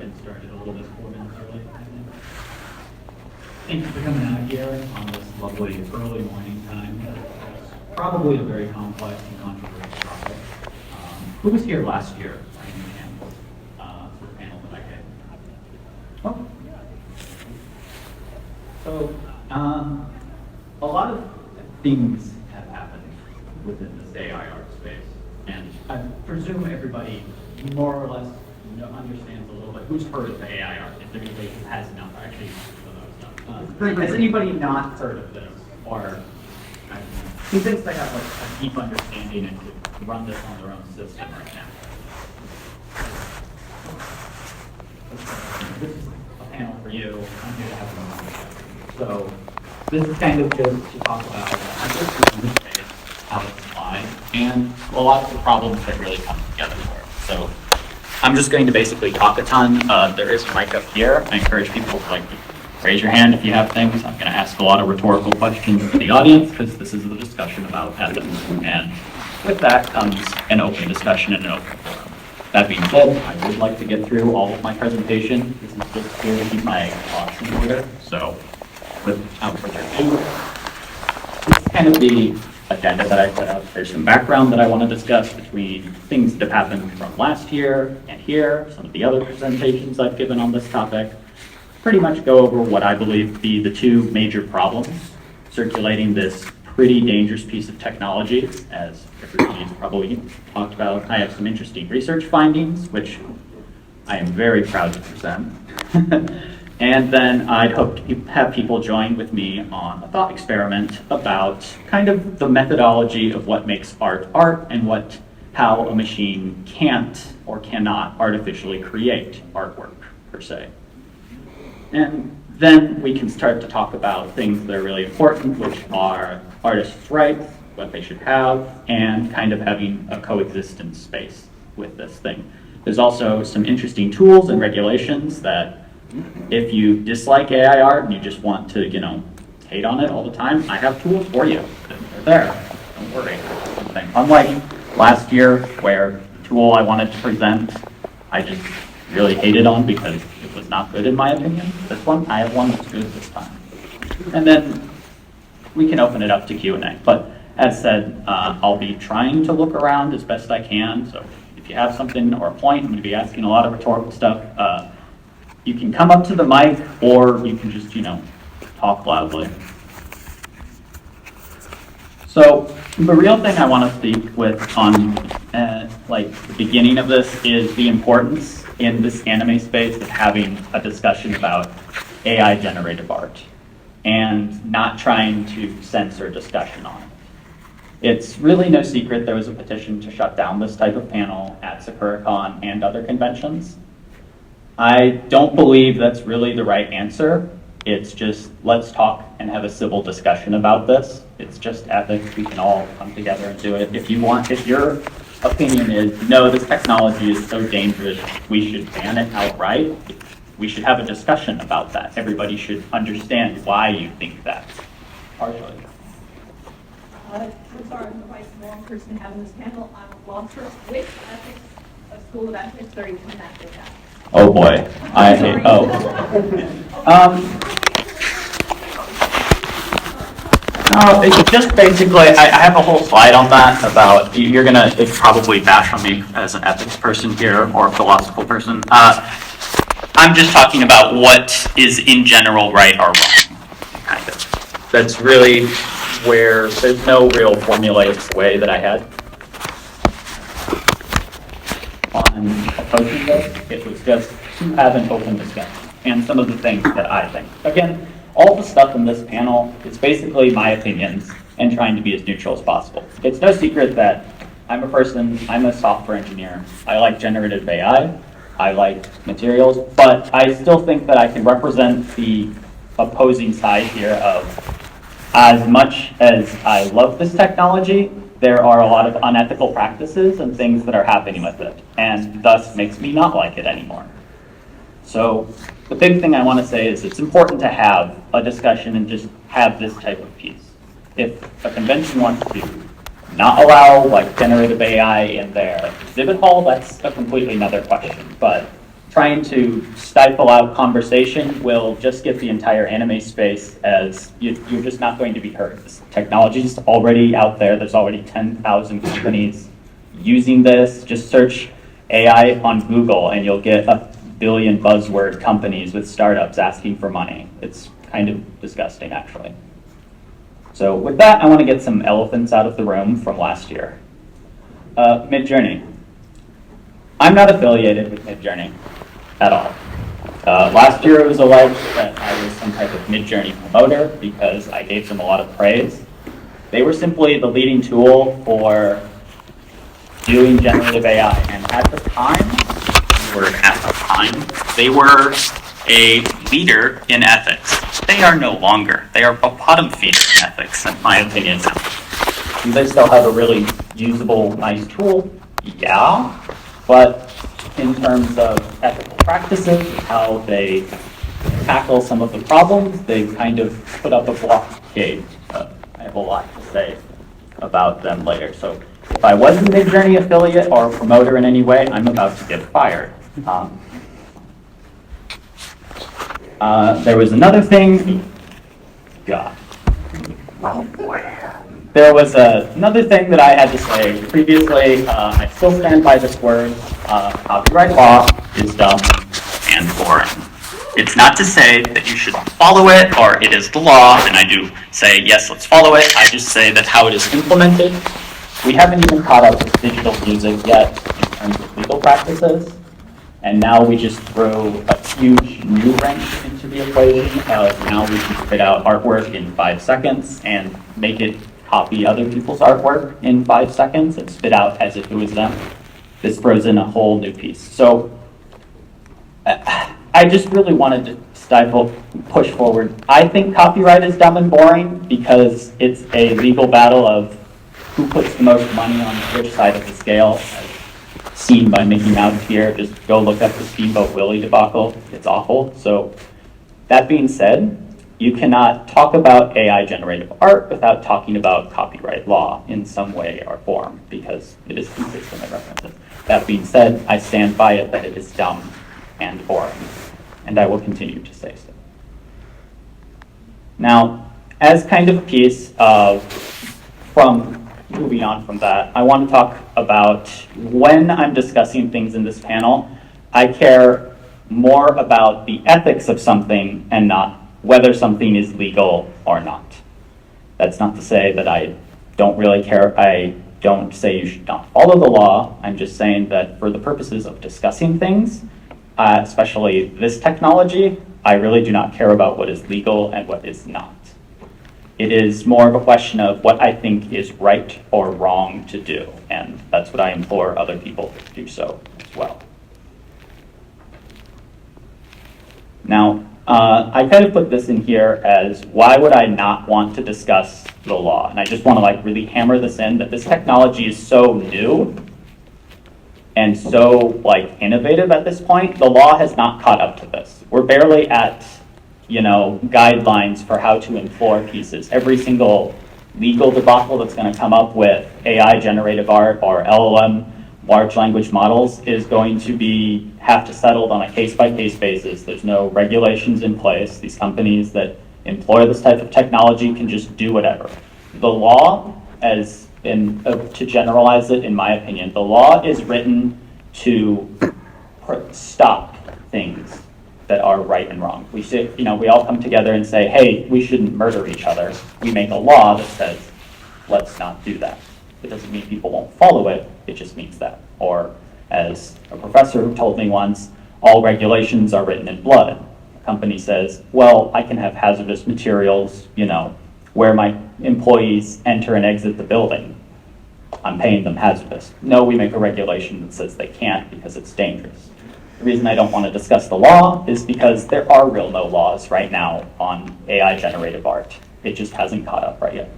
get started a little bit 4 minutes early. Thank you for coming out here on this lovely early morning time. Probably a very complex and controversial topic. Who was here last year for the panel that I gave? Oh. So, a lot of things have happened within this AI art space, and I presume everybody more or less understands a little bit. Who's heard of AI art? If anybody has not, actually, has anybody not heard of this, or who thinks they have a deep understanding and could run this on their own system right now? This is a panel for you. I'm here to have a conversation. So this is kind of just to talk about how it's applied and a lot of the problems that really come together for it. So I'm just going to basically talk a ton. There is a mic up here. I encourage people to raise your hand if you have things. I'm going to ask a lot of rhetorical questions to the audience because this is a discussion about ethics. And with that comes an open discussion and an open forum. That being said, I would like to get through all of my presentation. This is just here to keep my thoughts in order. So without further ado, this is kind of the agenda that I put out. There's some background that I want to discuss between things that have happened from last year and here, some of the other presentations I've given on this topic. Pretty much go over what I believe to be the two major problems circulating this pretty dangerous piece of technology. As everybody's probably talked about, I have some interesting research findings, which I am very proud to present. And then I'd hope to have people join with me on a thought experiment about kind of the methodology of what makes art art and how a machine can't or cannot artificially create artwork per se. And then we can start to talk about things that are really important, which are artists' rights, what they should have, and kind of having a coexistence space with this thing. There's also some interesting tools and regulations that if you dislike AI art and you just want to, hate on it all the time, I have tools for you. They're there. Don't worry. Unlike last year, where the tool I wanted to present, I just really hated on because it was not good in my opinion. This one, I have one that's good this time. And then we can open it up to Q&A. But as said, I'll be trying to look around as best I can. So if you have something or a point, I'm going to be asking a lot of rhetorical stuff. You can come up to the mic, or you can just, talk loudly. So the real thing I want to speak with on, the beginning of this is the importance in this anime space of having a discussion about AI generative art and not trying to censor discussion on it. It's really no secret there was a petition to shut down this type of panel at Sakura-Con and other conventions. I don't believe that's really the right answer. It's just, let's talk and have a civil discussion about this. It's just ethics. We can all come together and do it. If your opinion is, no, this technology is so dangerous, we should ban it outright, we should have a discussion about that. Everybody should understand why you think that. Partially. I'm sorry, I'm quite a small person having this panel. I'm a philosopher. Which ethics, School of Ethics are you coming at with that? Oh boy, I hate, No, it's just basically, I have a whole slide on that about, you're gonna probably bash on me as an ethics person here or a philosophical person. I'm just talking about what is in general right or wrong, kind of. That's really where there's no real formulaic way that I had on approaching this. It was just to have an open discussion and some of the things that I think. Again, all the stuff in this panel is basically my opinions and trying to be as neutral as possible. It's no secret that I'm a software engineer. I like generative AI, I like materials, but I still think that I can represent the opposing side here of, as much as I love this technology, there are a lot of unethical practices and things that are happening with it, and thus makes me not like it anymore. So the big thing I want to say is it's important to have a discussion and just have this type of piece. If a convention wants to not allow generative AI in their exhibit hall, that's a completely another question. But trying to stifle out conversation will just give the entire anime space as you're just not going to be heard. This technology is already out there. There's already 10,000 companies using this. Just search AI on Google and you'll get 1 billion buzzword companies with startups asking for money. It's kind of disgusting, actually. So with that, I want to get some elephants out of the room from last year. Midjourney. I'm not affiliated with Midjourney at all. Last year it was alleged that I was some type of Midjourney promoter because I gave them a lot of praise. They were simply the leading tool for doing generative AI, and at the time, they were a leader in ethics. They are no longer. They are a bottom feeder in ethics, in my opinion now. Do they still have a really usable, nice tool? Yeah. But in terms of ethical practices, how they tackle some of the problems, they kind of put up a blockade. I have a lot to say about them later. So if I was a Midjourney affiliate or a promoter in any way, I'm about to get fired. There was another thing. God. Oh boy. There was another thing that I had to say previously. I still stand by this word. Copyright law is dumb and boring. It's not to say that you should follow it or it is the law, and I do say, yes, let's follow it. I just say that how it is implemented, we haven't even caught up with digital music yet in terms of legal practices. And now we just throw a huge new wrench into the equation of now we can spit out artwork in 5 seconds and make it copy other people's artwork in 5 seconds and spit out as if it was them. This throws in a whole new piece. So I just really wanted to push forward. I think copyright is dumb and boring because it's a legal battle of who puts the most money on which side of the scale, as seen by Mickey Mouse here. Just go look up the Steamboat Willie debacle. It's awful. So that being said, you cannot talk about AI generative art without talking about copyright law in some way or form because it is consistent in references. That being said, I stand by it that it is dumb and boring, and I will continue to say so. Now, as kind of a piece of, from moving on from that, I want to talk about when I'm discussing things in this panel, I care more about the ethics of something and not whether something is legal or not. That's not to say that I don't really care. I don't say you should not follow the law. I'm just saying that for the purposes of discussing things, especially this technology, I really do not care about what is legal and what is not. It is more of a question of what I think is right or wrong to do, and that's what I implore other people to do so as well. Now, I kind of put this in here as why would I not want to discuss the law? And I just want to really hammer this in that this technology is so new and so innovative at this point. The law has not caught up to this. We're barely at guidelines for how to implore pieces. Every single legal debacle that's going to come up with AI generative art or LLM large language models is going to have to settle on a case-by-case basis. There's no regulations in place. These companies that employ this type of technology can just do whatever. The law, to generalize it in my opinion, the law is written to stop things that are right and wrong. We all come together and say, hey, we shouldn't murder each other. We make a law that says, let's not do that. It doesn't mean people won't follow it, it just means that. Or as a professor who told me once, all regulations are written in blood. A company says, well, I can have hazardous materials, where my employees enter and exit the building. I'm paying them hazardous. No, we make a regulation that says they can't because it's dangerous. The reason I don't want to discuss the law is because there are real no laws right now on AI generative art. It just hasn't caught up right yet.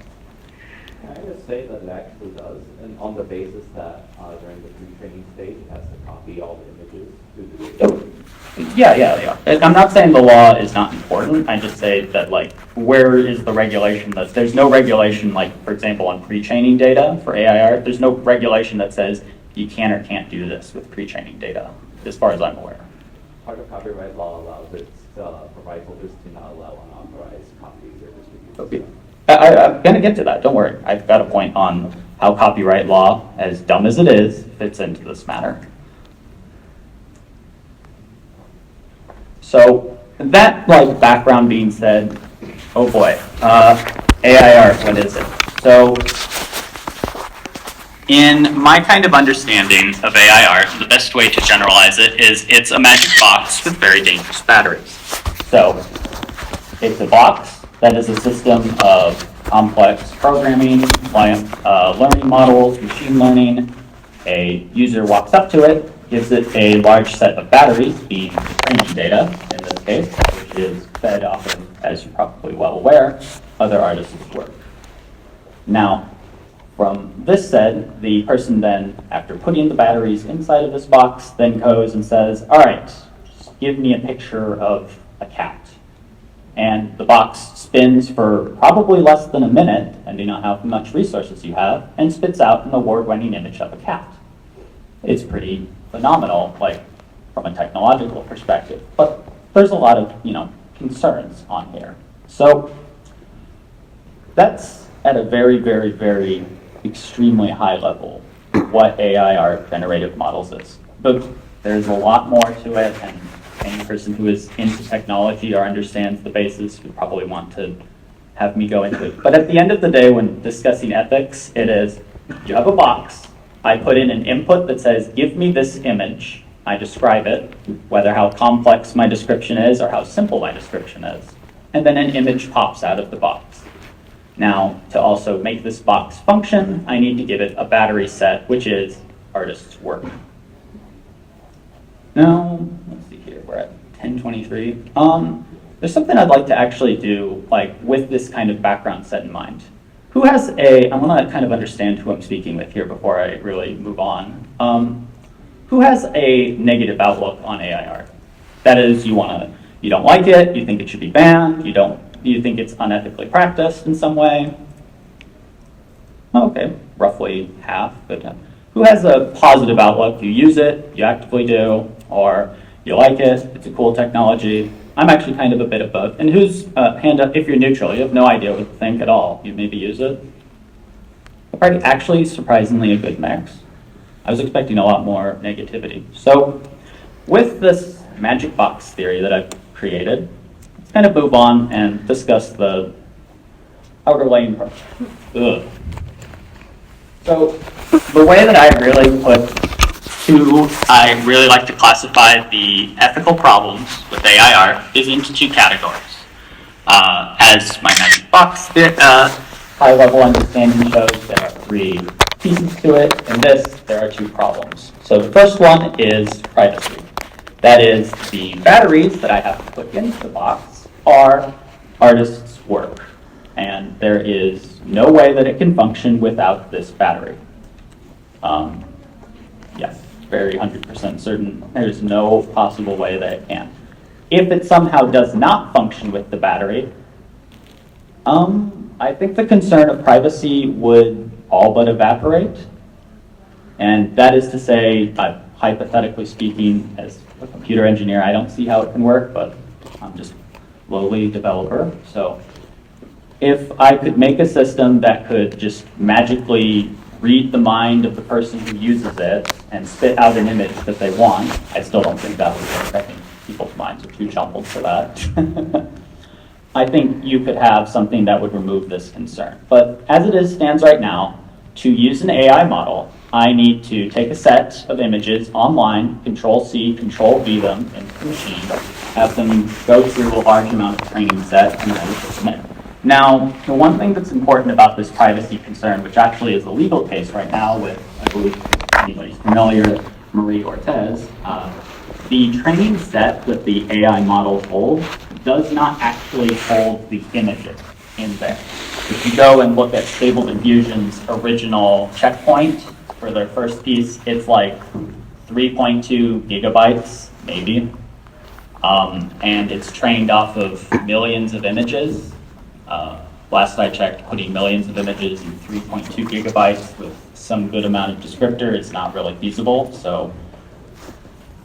Can I just say that it actually does, and on the basis that during the pre-training stage, it has to copy all the images to do it. Yeah. I'm not saying the law is not important. I just say that where is the regulation there's no regulation for example on pre-training data for AI art, there's no regulation that says you can or can't do this with pre-training data, as far as I'm aware. part of copyright law allows its right holders to not allow unauthorized copies or distribution. I'm going to get to that. Don't worry. I've got a point on how copyright law, as dumb as it is, fits into this matter. So that background being said, oh boy, AIR, what is it? So in my kind of understanding of AIR, the best way to generalize it is it's a magic box with very dangerous batteries. So it's a box that is a system of complex programming, learning models, machine learning. A user walks up to it, gives it a large set of batteries, being the training data in this case, which is fed off of, as you're probably well aware, other artists' work. Now, from this said, the person then, after putting the batteries inside of this box, then goes and says, all right, just give me a picture of a cat. And the box spins for probably less than a minute, depending on how much resources you have, and spits out an award-winning image of a cat. It's pretty phenomenal, from a technological perspective, but there's a lot of, concerns on here. So that's at a very, very, very extremely high level what AIR generative models is. But there's a lot more to it, and any person who is into technology or understands the basis would probably want to have me go into it. But at the end of the day, when discussing ethics, it is, you have a box, I put in an input that says, give me this image, I describe it, whether how complex my description is or how simple my description is, and then an image pops out of the box. Now, to also make this box function, I need to give it a battery set, which is artist's work. Now, let's see here, we're at 10:23. There's something I'd like to actually do, with this kind of background set in mind. Who has I want to kind of understand who I'm speaking with here before I really move on. Who has a negative outlook on AIR? That is, you don't like it, you think it should be banned, you think it's unethically practiced in some way? Okay, roughly half. But who has a positive outlook? You use it, you actively do, or you like it, it's a cool technology. I'm actually kind of a bit of both. And who's, hand up if you're neutral, you have no idea what to think at all. You maybe use it. Actually, surprisingly, a good mix. I was expecting a lot more negativity. So with this magic box theory that I've created, let's kind of move on and discuss the outer lane part. So the way that I really like to classify the ethical problems with AIR is into two categories. As my magic box high-level understanding shows, there are three pieces to it. In this, there are two problems. So the first one is privacy. That is, the batteries that I have to put into the box are artists' work. And there is no way that it can function without this battery. Yes, very 100% certain. There's no possible way that it can. If it somehow does not function with the battery, I think the concern of privacy would all but evaporate. And that is to say, hypothetically speaking, as a computer engineer, I don't see how it can work, but I'm just a lowly developer. So if I could make a system that could just magically read the mind of the person who uses it and spit out an image that they want, I still don't think that would work. I think people's minds are too jumbled for that. I think you could have something that would remove this concern. But as it stands right now, to use an AI model, I need to take a set of images online, Control-C, Control-V them into the machine, have them go through a large amount of training set, and then submit. Now, the one thing that's important about this privacy concern, which actually is a legal case right now with, I believe, if anybody's familiar, Marie Ortiz, the training set that the AI model holds does not actually hold the images in there. If you go and look at Stable Diffusion's original checkpoint for their first piece, it's like 3.2 gigabytes, maybe. And it's trained off of millions of images. Last I checked, putting millions of images in 3.2 gigabytes with some good amount of descriptor is not really feasible. So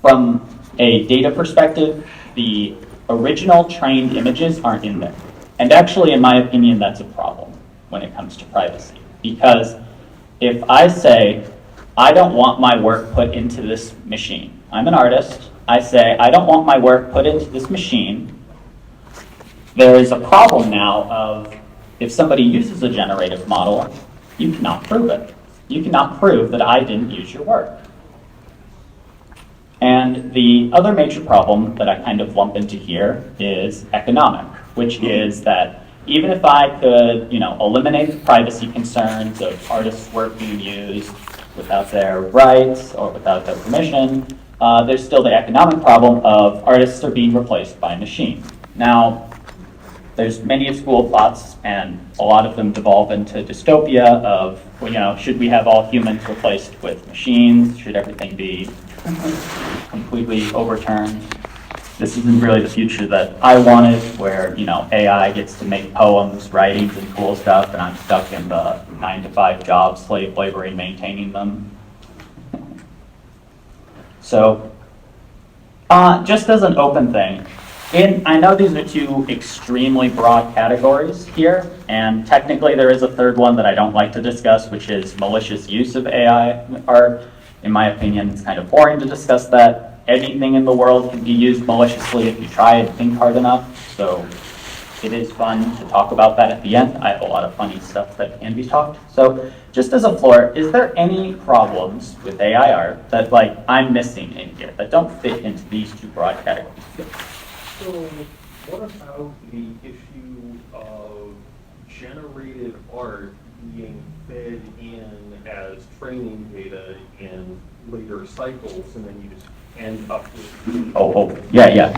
from a data perspective, the original trained images aren't in there. And actually, in my opinion, that's a problem when it comes to privacy. Because if I say, I don't want my work put into this machine, I'm an artist, I say, I don't want my work put into this machine, there is a problem now of if somebody uses a generative model, you cannot prove it. You cannot prove that I didn't use your work. And the other major problem that I kind of lump into here is economic, which is that even if I could, eliminate the privacy concerns of artists' work being used without their rights or without their permission, there's still the economic problem of artists are being replaced by machines. Now, there's many school of thoughts, and a lot of them devolve into dystopia of, should we have all humans replaced with machines? Should everything be completely overturned? This isn't really the future that I wanted, where, AI gets to make poems, writings, and cool stuff, and I'm stuck in the 9-to-5 job, slave laboring, maintaining them. So, just as an open thing, I know these are two extremely broad categories here, and technically there is a third one that I don't like to discuss, which is malicious use of AI art. In my opinion, it's kind of boring to discuss that. Anything in the world can be used maliciously if you try and think hard enough, so it is fun to talk about that at the end. I have a lot of funny stuff that can be talked. So just as a floor, is there any problems with AI art that I'm missing in here that don't fit into these two broad categories? So what about the issue of generated art being fed in as training data in later cycles, and then you just end up with... Yeah.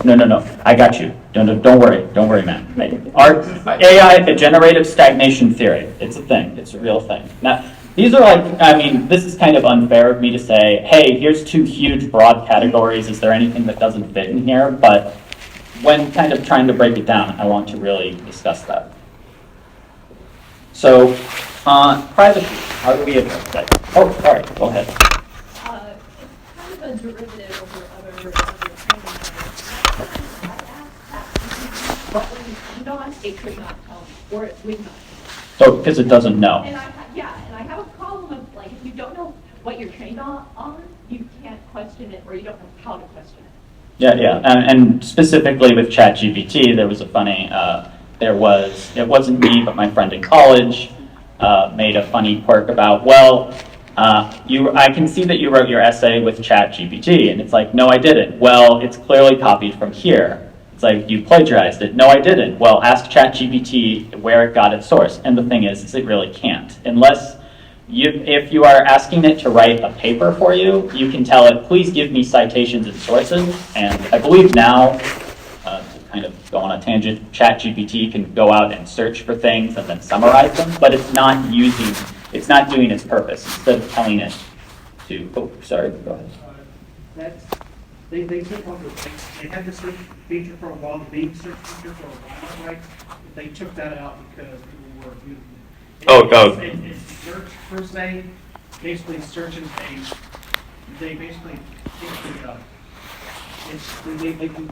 No. I got you. Don't worry, man. Art, AI, a generative stagnation theory. It's a thing. It's a real thing. Now, these are this is kind of unfair of me to say, hey, here's two huge broad categories. Is there anything that doesn't fit in here? But when kind of trying to break it down, I want to really discuss that. So, privacy, how do we address that? Oh, sorry, go ahead. It's kind of a derivative over other training methods. But when you don't, it could not tell me, or it would not. So, because it doesn't know. And I have a problem of, if you don't know what you're trained on, you can't question it, or you don't know how to question it. Yeah, and specifically with ChatGPT, there was a funny, it wasn't me, but my friend in college made a funny quirk about, I can see that you wrote your essay with ChatGPT, and it's like, no, I didn't. Well, it's clearly copied from here. It's like, you plagiarized it. No, I didn't. Well, ask ChatGPT where it got its source. And the thing is it really can't. Unless, if you are asking it to write a paper for you, you can tell it, please give me citations and sources. And I believe now, to kind of go on a tangent, ChatGPT can go out and search for things and then summarize them, but it's not doing its purpose. Instead of telling it to, go ahead. They took on they had the search feature for a while, the main search feature for a while, right? They took that out because people were using it. It's search per se, basically search and they basically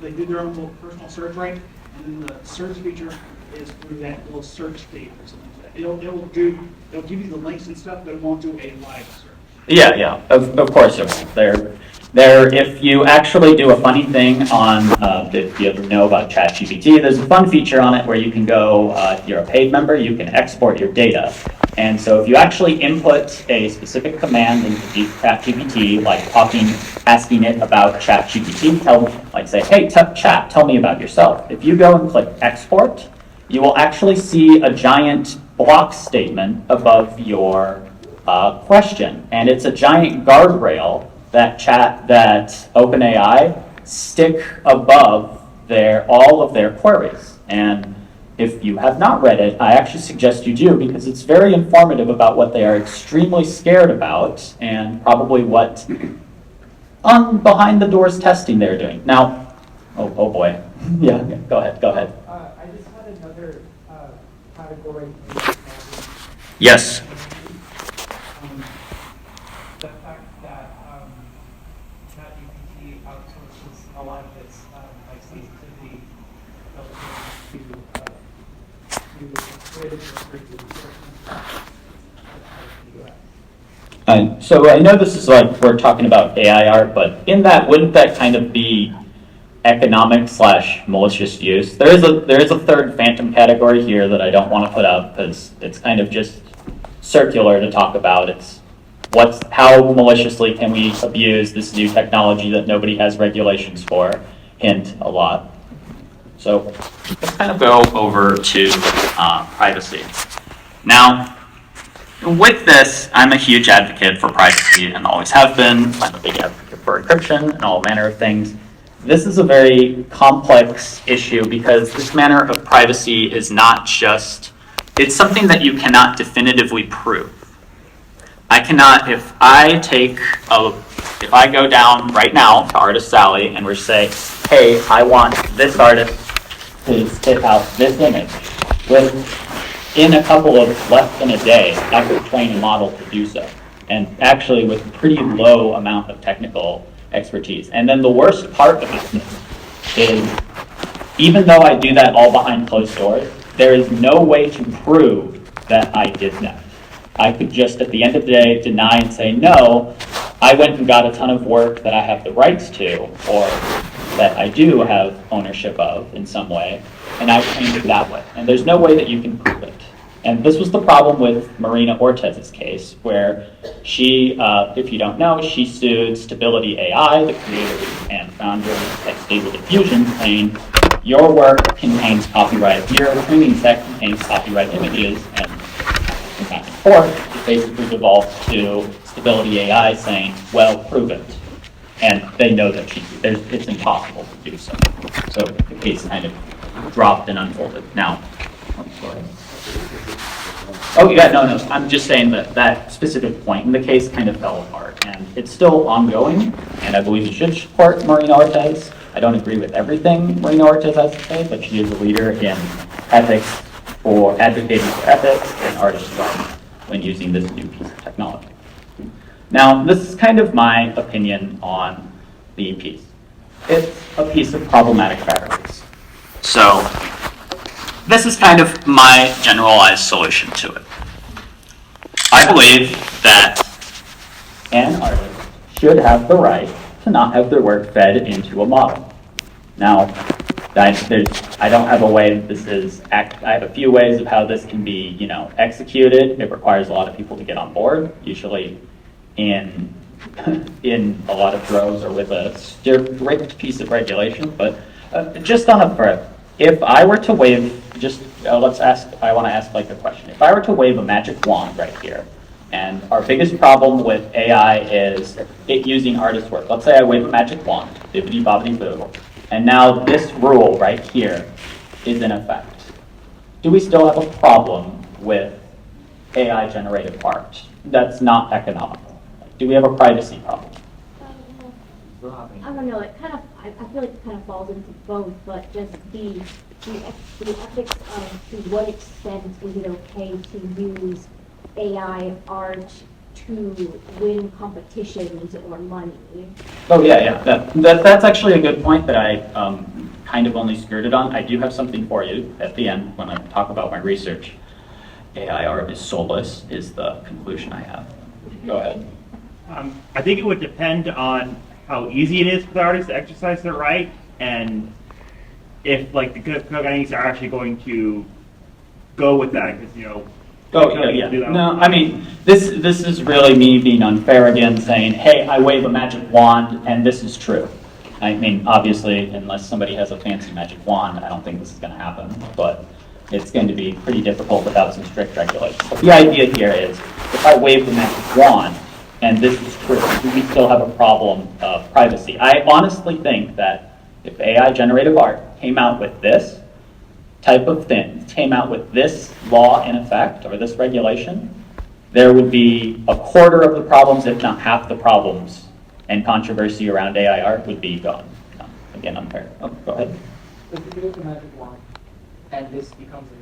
they do their own little personal search, right? And then the search feature is through that little search data or something like that. It'll give you the links and stuff, but it won't do a live search. Yeah. Of course it won't. If you actually do a funny thing on, if you ever know about ChatGPT, there's a fun feature on it where you can go, if you're a paid member, you can export your data. And so if you actually input a specific command into ChatGPT, asking it about ChatGPT, say, hey, chat, tell me about yourself. If you go and click export, you will actually see a giant block statement above your question. And it's a giant guardrail that OpenAI stick above all of their queries. And if you have not read it, I actually suggest you do, because it's very informative about what they are extremely scared about and probably what behind the doors testing they're doing. Now, oh boy. Yeah, go ahead. I just had another category. Yes. The fact that ChatGPT outsourced a lot of its like sensitivity So I know this is like, we're talking about AI art, but in that, wouldn't that kind of be economic / malicious use? There is a third phantom category here that I don't want to put up because it's kind of just circular to talk about. It's how maliciously can we abuse this new technology that nobody has regulations for? Hint, a lot. So let's kind of go over to privacy. Now, with this, I'm a huge advocate for privacy and always have been. I'm a big advocate for encryption and all manner of things. This is a very complex issue because this manner of privacy is not just, it's something that you cannot definitively prove. I cannot, if I go down right now to Artist Sally and we say, hey, I want this artist to spit out this image, in a couple of less than a day, I could train a model to do so. And actually with pretty low amount of technical expertise. And then the worst part of this is, even though I do that all behind closed doors, there is no way to prove that I did that. I could just, at the end of the day, deny and say, no, I went and got a ton of work that I have the rights to, or that I do have ownership of in some way, and I trained it that way. And there's no way that you can prove it. And this was the problem with Marina Ortez's case, where she, if you don't know, she sued Stability AI, the creator and founder at Stable Diffusion, saying, your work contains copyright, your training set contains copyright images, and back and forth, it basically devolved to Stability AI saying, well, prove it. And they know that it's impossible to do so. So the case kind of dropped and unfolded. Now, no, I'm just saying that that specific point in the case kind of fell apart. And it's still ongoing, and I believe you should support Marina Ortez. I don't agree with everything Marina Ortez has to say, but she is a leader in ethics, for advocating for ethics and artist rights when using this new piece of technology. Now, this is kind of my opinion on the piece. It's a piece of problematic batteries. So this is kind of my generalized solution to it. I believe that an artist should have the right to not have their work fed into a model. Now, I don't have a way that this is, I have a few ways of how this can be, executed. It requires a lot of people to get on board, usually in a lot of droves or with a strict piece of regulation. But just on a front, if I were to wave, I want to ask like a question. If I were to wave a magic wand right here, and our biggest problem with AI is it using artist work. Let's say I wave a magic wand, bibbidi bobbidi boo, and now this rule right here is in effect. Do we still have a problem with AI generated art that's not economical? Do we have a privacy problem? I don't know, I feel like it kind of falls into both, but just the ethics of to what extent is it okay to use AI art to win competitions or money? Oh yeah. That's actually a good point that I kind of only skirted on. I do have something for you at the end when I talk about my research. AI art is soulless is the conclusion I have. Go ahead. I think it would depend on how easy it is for the artists to exercise their right, and if like the good companies are actually going to go with that, because No, I mean this is really me being unfair again, saying, hey, I wave a magic wand and this is true. I mean, obviously, unless somebody has a fancy magic wand, I don't think this is going to happen, but it's going to be pretty difficult without some strict regulations. But the idea here is, if I wave the magic wand and this is true, do we still have a problem of privacy? I honestly think that if AI generative art came out with this type of thing, came out with this law in effect, or this regulation, there would be a quarter of the problems, if not half the problems, and controversy around AI art would be gone. No, again, unfair. Oh, go ahead. If you do the magic wand and this becomes a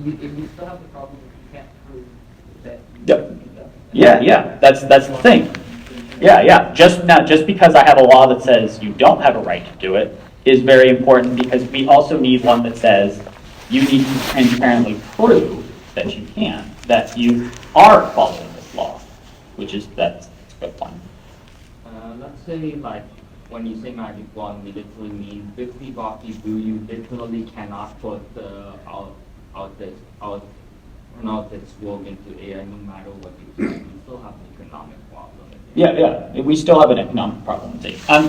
regulation, you still have the problem if you can't prove that. Yep. Yeah, that's the thing. Yeah. Just because I have a law that says you don't have a right to do it is very important, because we also need one that says you need to transparently prove that you can, that you are following this law, that's a good one. Let's say like when you say magic wand, we literally mean 50 bucks you do, you literally cannot put out this work into AI no matter what you do. You still have an economic problem. Yeah, we still have an economic problem.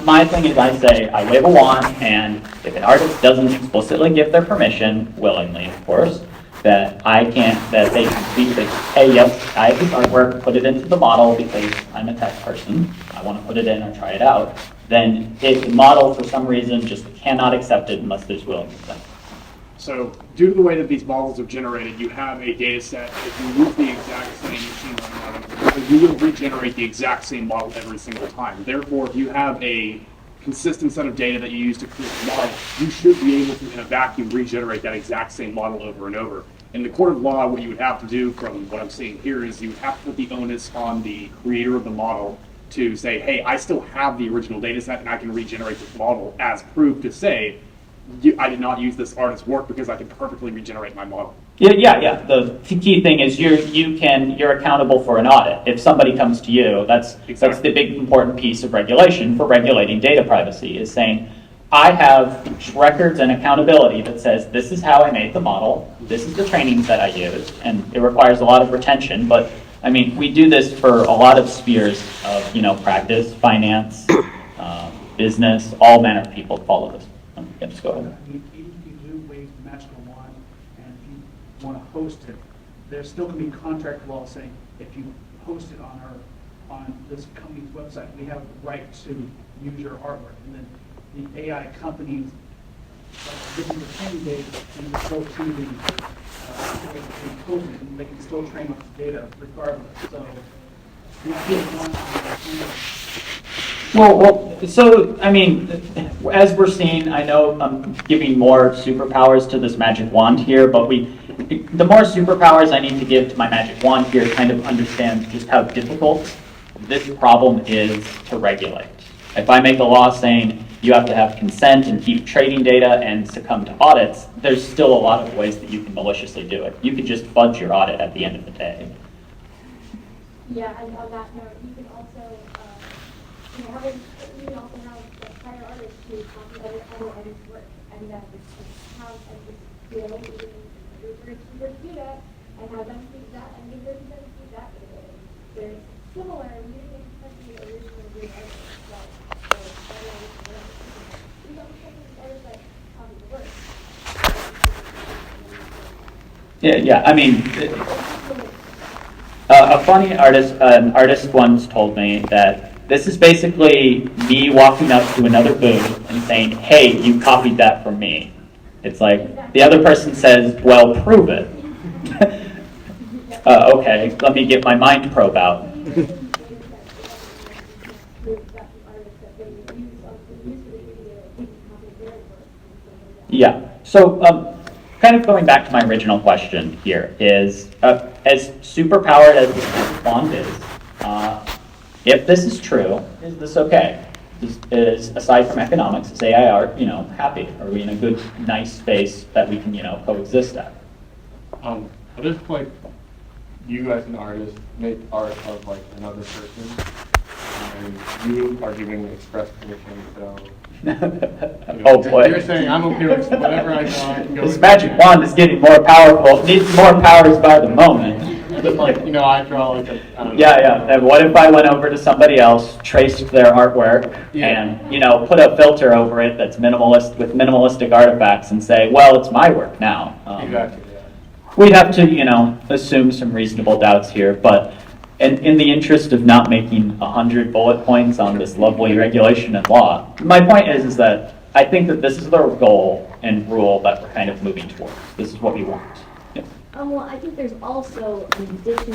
My thing is, I say, I wave a wand, and if an artist doesn't explicitly give their permission, willingly, of course, that they can speak, they hey, yes, I have this artwork, put it into the model because I'm a tech person, I want to put it in or try it out, then if the model, for some reason, just cannot accept it unless there's willing consent. So due to the way that these models are generated, you have a data set. If you use the exact same machine learning model, you will regenerate the exact same model every single time. Therefore, if you have a consistent set of data that you use to create a model, you should be able to, in a vacuum, regenerate that exact same model over and over. In the court of law, what you would have to do, from what I'm seeing here, is you would have to put the onus on the creator of the model to say, hey, I still have the original data set and I can regenerate this model as proof to say, I did not use this artist's work because I can perfectly regenerate my model. Yeah. The key thing is you're accountable for an audit. If somebody comes to you, that's the big important piece of regulation for regulating data privacy, is saying, I have records and accountability that says this is how I made the model, this is the trainings that I used, and it requires a lot of retention, but I mean, we do this for a lot of spheres of practice, finance, business, all manner of people follow this. Just go ahead. Even if you do wave the magical wand and if you want to host it, there's still going to be contract law saying if you host it on this company's website, we have the right to use your artwork. And then the AI companies, giving the training data, and go to the code, and they can still train on the data regardless. So we still want So, I mean, as we're seeing, I know I'm giving more superpowers to this magic wand here, but the more superpowers I need to give to my magic wand here kind of understand just how difficult this problem is to regulate. If I make a law saying you have to have consent and keep trading data and succumb to audits, there's still a lot of ways that you can maliciously do it. You could just fudge your audit at the end of the day. Yeah, and on that note, you can also, you can also have hire artists who copy other artists' work, and then have you do that, and have them speak that, and give them speak that. They're similar, we didn't expect the original great artists as well. So, we don't expect the artists that copy the work. Yeah, I mean, a funny an artist once told me that this is basically me walking up to another booth and saying, hey, you copied that from me. It's like, the other person says, well, prove it. Okay, let me get my mind probe out. Yeah, so kind of going back to my original question here is, as superpowered as this wand is, if this is true, is this okay? Is aside from economics, is AI art, happy? Are we in a good, nice space that we can, coexist at? At this point, you as an artist make art of like another person, and you are giving express permission. So, oh boy! You're saying I'm okay with whatever I know. I can go. This magic wand is getting more powerful. It needs more powers by the moment. Just like I draw like a. Yeah. And what if I went over to somebody else, traced their artwork, and put a filter over it that's minimalist with minimalistic artifacts, and say, well, it's my work now. Exactly. We'd have to, assume some reasonable doubts here, but in the interest of not making 100 bullet points on this lovely regulation and law, my point is that I think that this is the goal and rule that we're kind of moving towards. This is what we want. Yeah. Well, I think there's also an addition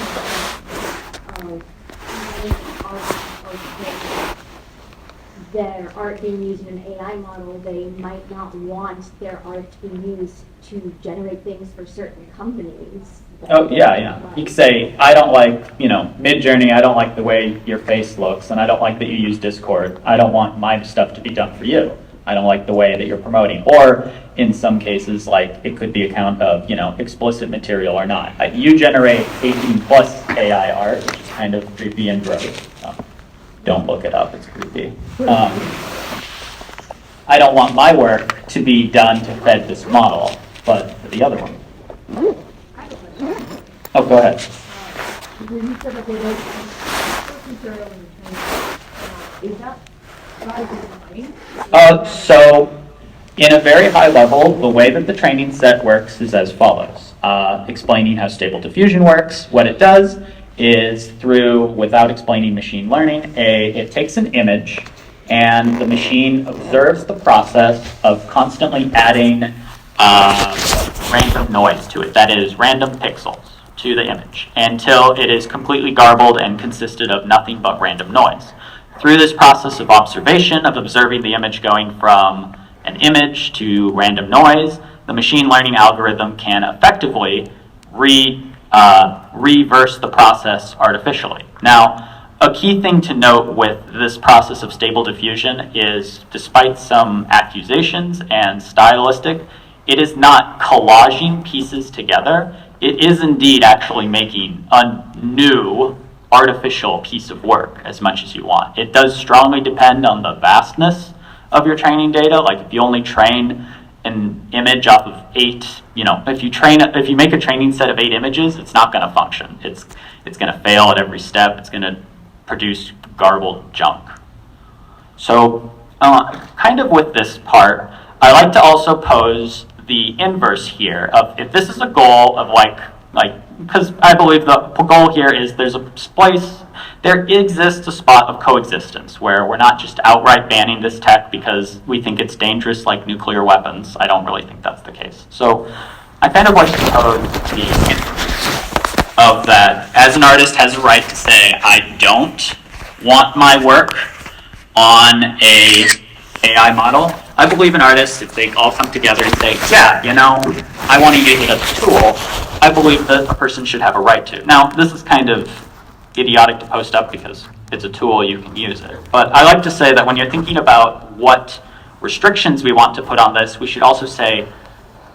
to their art being used in an AI model, they might not want their art to be used to generate things for certain companies. Oh, yeah. You could say, I don't like, Mid-Journey, I don't like the way your face looks, and I don't like that you use Discord. I don't want my stuff to be done for you. I don't like the way that you're promoting. Or in some cases, like, it could be a count of, explicit material or not. You generate 18 plus AI art, which is kind of creepy and gross. Don't look it up, it's creepy. I don't want my work to be done to fed this model, but for the other one. Oh, go ahead. When you said that they don't necessarily is that So, in a very high level, the way that the training set works is as follows. Explaining how Stable Diffusion works, what it does is through, without explaining machine learning, it takes an image and the machine observes the process of constantly adding random noise to it, that is, random pixels to the image, until it is completely garbled and consisted of nothing but random noise. Through this process of observation, of observing the image going from an image to random noise, the machine learning algorithm can effectively reverse the process artificially. Now, a key thing to note with this process of Stable Diffusion is, despite some accusations and stylistic, it is not collaging pieces together. It is indeed actually making a new artificial piece of work as much as you want. It does strongly depend on the vastness of your training data. Like if you only train an image off of 8, if you make a training set of 8 images, it's not going to function. It's going to fail at every step. It's going to produce garbled junk. So kind of with this part, I like to also pose the inverse here of if this is a goal of because I believe the goal here is there exists a spot of coexistence where we're not just outright banning this tech because we think it's dangerous like nuclear weapons. I don't really think that's the case. So I kind of like to pose the inverse of that as an artist has a right to say, I don't want my work on a AI model. I believe in artists, if they all come together and say, yeah, I want to use it as a tool, I believe that a person should have a right to. Now, this is kind of idiotic to post up because it's a tool, you can use it. But I like to say that when you're thinking about what restrictions we want to put on this, we should also say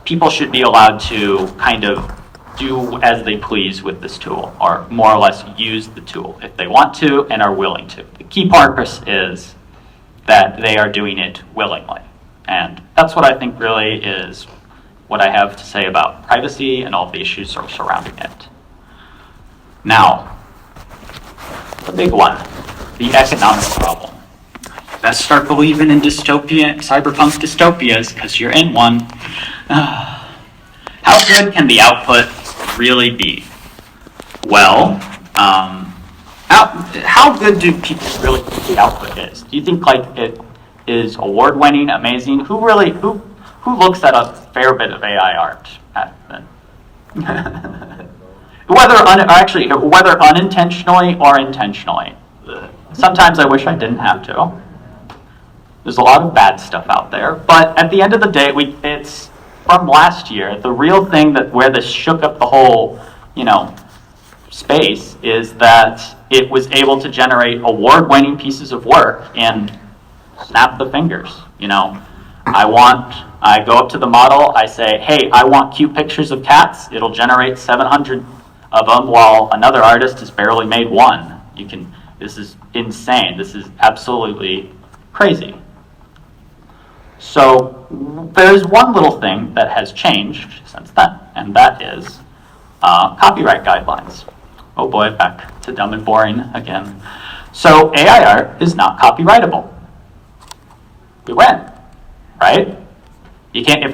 people should be allowed to kind of do as they please with this tool, or more or less use the tool if they want to and are willing to. The key purpose is that they are doing it willingly. And that's what I think really is what I have to say about privacy and all of the issues surrounding it. Now, the big one, the economic problem. Best start believing in cyberpunk dystopias, because you're in one. How good can the output really be? Well, how good do people really think the output is? Do you think it is award-winning, amazing? Who looks at a fair bit of AI art? Whether unintentionally or intentionally. Sometimes I wish I didn't have to. There's a lot of bad stuff out there, but at the end of the day, it's from last year. The real thing where this shook up the whole, space is that it was able to generate award-winning pieces of work and snap the fingers. I go up to the model, I say, hey, I want cute pictures of cats. It'll generate 700 of them while another artist has barely made one. This is insane. This is absolutely crazy. So there's one little thing that has changed since then, and that is copyright guidelines. Oh boy, back to dumb and boring again. So AI art is not copyrightable. We win, right? You can't. If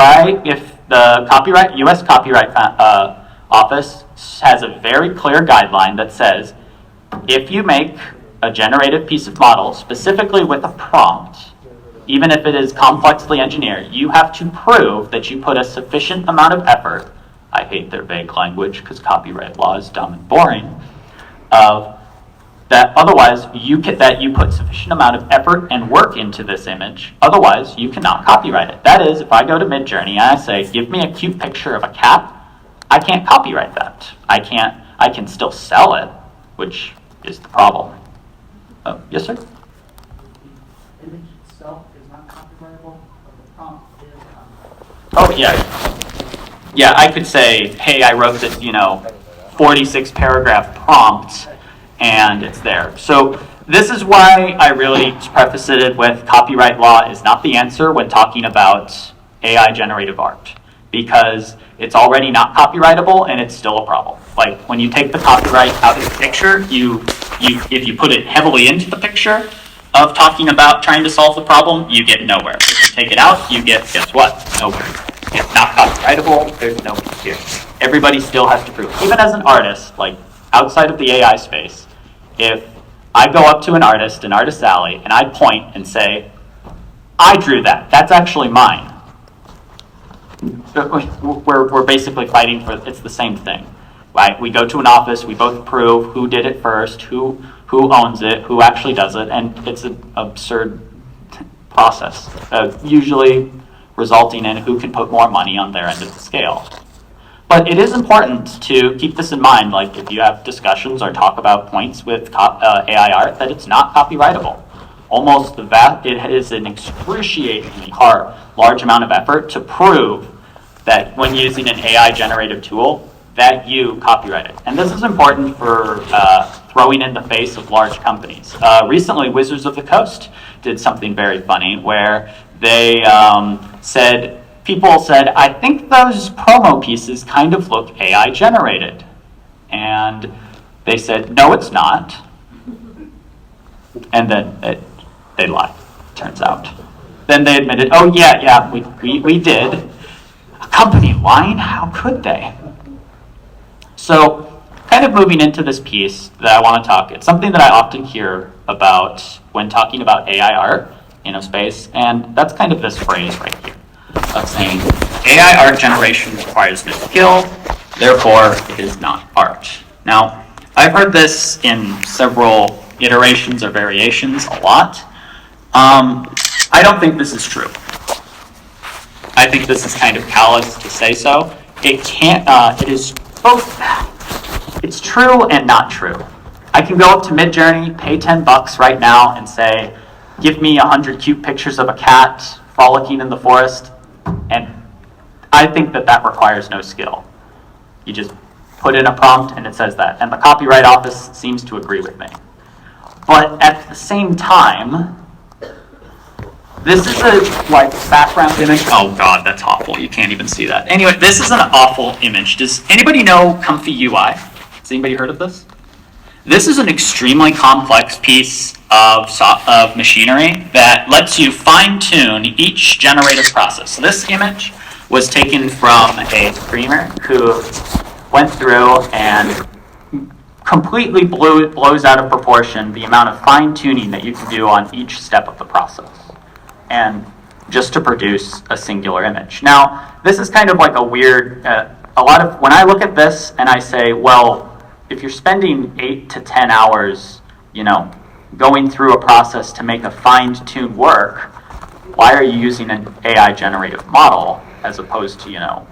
the U.S. Copyright Office has a very clear guideline that says if you make a generative piece of model specifically with a prompt, even if it is complexly engineered, you have to prove that you put a sufficient amount of effort. I hate their vague language because copyright law is dumb and boring. Of that otherwise you put sufficient amount of effort and work into this image, otherwise you cannot copyright it. That is, if I go to Midjourney and I say, give me a cute picture of a cat, I can't copyright that. I can still sell it, which is the problem. Oh, yes, sir? The image itself is not copyrightable, but the prompt is copyrightable. Oh, yeah. Yeah, I could say, hey, I wrote this, 46 paragraph prompt, and it's there. So this is why I really preface it with copyright law is not the answer when talking about AI generative art, because it's already not copyrightable and it's still a problem. Like when you take the copyright out of the picture, if you put it heavily into the picture of talking about trying to solve the problem, you get nowhere. If you take it out, you get, guess what? Nowhere. It's not copyrightable, there's no here. Everybody still has to prove. Even as an artist, like outside of the AI space, if I go up to an artist in Artist Alley, and I point and say, I drew that, that's actually mine. We're basically fighting for, it's the same thing. Right? We go to an office, we both prove who did it first, who owns it, who actually does it, and it's an absurd process, usually resulting in who can put more money on their end of the scale. But it is important to keep this in mind, like if you have discussions or talk about points with AI art, that it's not copyrightable. It is an excruciatingly large amount of effort to prove that when using an AI generative tool, that you copyright it. And this is important for throwing in the face of large companies. Recently, Wizards of the Coast did something very funny where they people said, I think those promo pieces kind of look AI generated. And they said, no, it's not. And then they lied, turns out. Then they admitted, oh yeah, we did. A company lying? How could they? So, kind of moving into this piece that I want to talk, it's something that I often hear about when talking about AI art in a space, and that's kind of this phrase right here of saying, AI art generation requires no skill, therefore it is not art. Now, I've heard this in several iterations or variations a lot. I don't think this is true. I think this is kind of callous to say so. It is both, it's true and not true. I can go up to Midjourney, pay $10 right now and say, give me 100 cute pictures of a cat frolicking in the forest, and I think that requires no skill. You just put in a prompt and it says that, and the Copyright Office seems to agree with me. But at the same time, this is a background image. Oh God, that's awful. You can't even see that. Anyway, this is an awful image. Does anybody know Comfy UI? Has anybody heard of this? This is an extremely complex piece of machinery that lets you fine-tune each generative process. So this image was taken from a streamer who went through and completely blows out of proportion the amount of fine-tuning that you can do on each step of the process, and just to produce a singular image. Now, this is kind of like a weird, when I look at this and I say, well, if you're spending 8 to 10 hours, going through a process to make a fine-tuned work, why are you using an AI generative model as opposed to,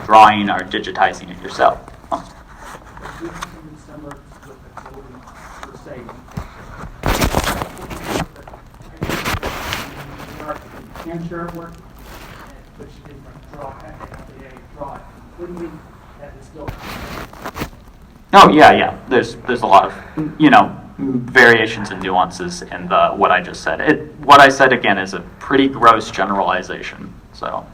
drawing or digitizing it yourself? Can share work, but she didn't draw it. Wouldn't mean that it's still. Oh yeah. There's a lot of variations and nuances in what I just said. What I said again is a pretty gross generalization. So